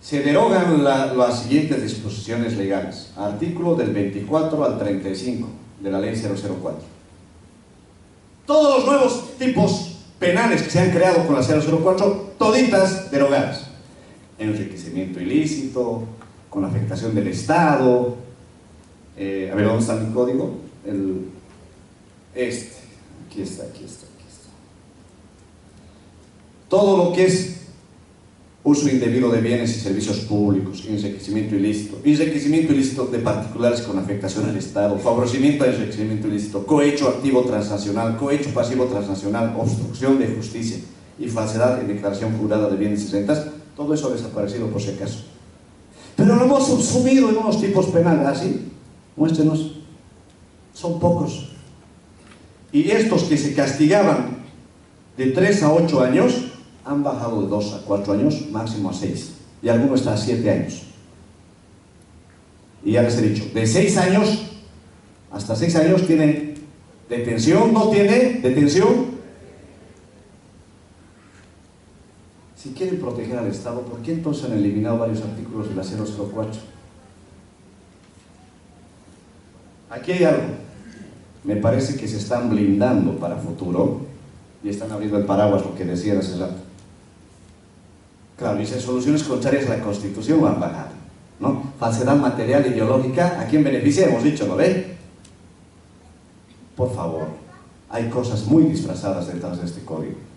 Se derogan las siguientes disposiciones legales. Artículo del 24 al 35 de la ley 004. Todos los nuevos tipos penales que se han creado con la 004, toditas derogadas. Enriquecimiento ilícito, con afectación del Estado. A ver, ¿dónde está mi código? Aquí está. Todo lo que es uso indebido de bienes y servicios públicos, enriquecimiento ilícito de particulares con afectación al Estado, favorecimiento al enriquecimiento ilícito, cohecho activo transnacional, cohecho pasivo transnacional, obstrucción de justicia y falsedad en declaración jurada de bienes y rentas, todo eso ha desaparecido por si acaso. Pero lo hemos subsumido en unos tipos penales, así. Muéstrenos, son pocos. Y estos que se castigaban de 3 a 8 años, han bajado de 2 a 4 años, máximo a 6. Y alguno está a 7 años. Y ya les he dicho, de 6 años hasta 6 años tiene detención, no tiene detención. Si quieren proteger al Estado, ¿por qué entonces han eliminado varios artículos de la 004? Aquí hay algo. Me parece que se están blindando para futuro y están abriendo el paraguas, lo que decían hace rato. Claro, dice soluciones contrarias a la Constitución han bajado, ¿no? Falsedad material ideológica, ¿a quién beneficia? Hemos dicho, ¿no ve? Por favor, hay cosas muy disfrazadas detrás de este código.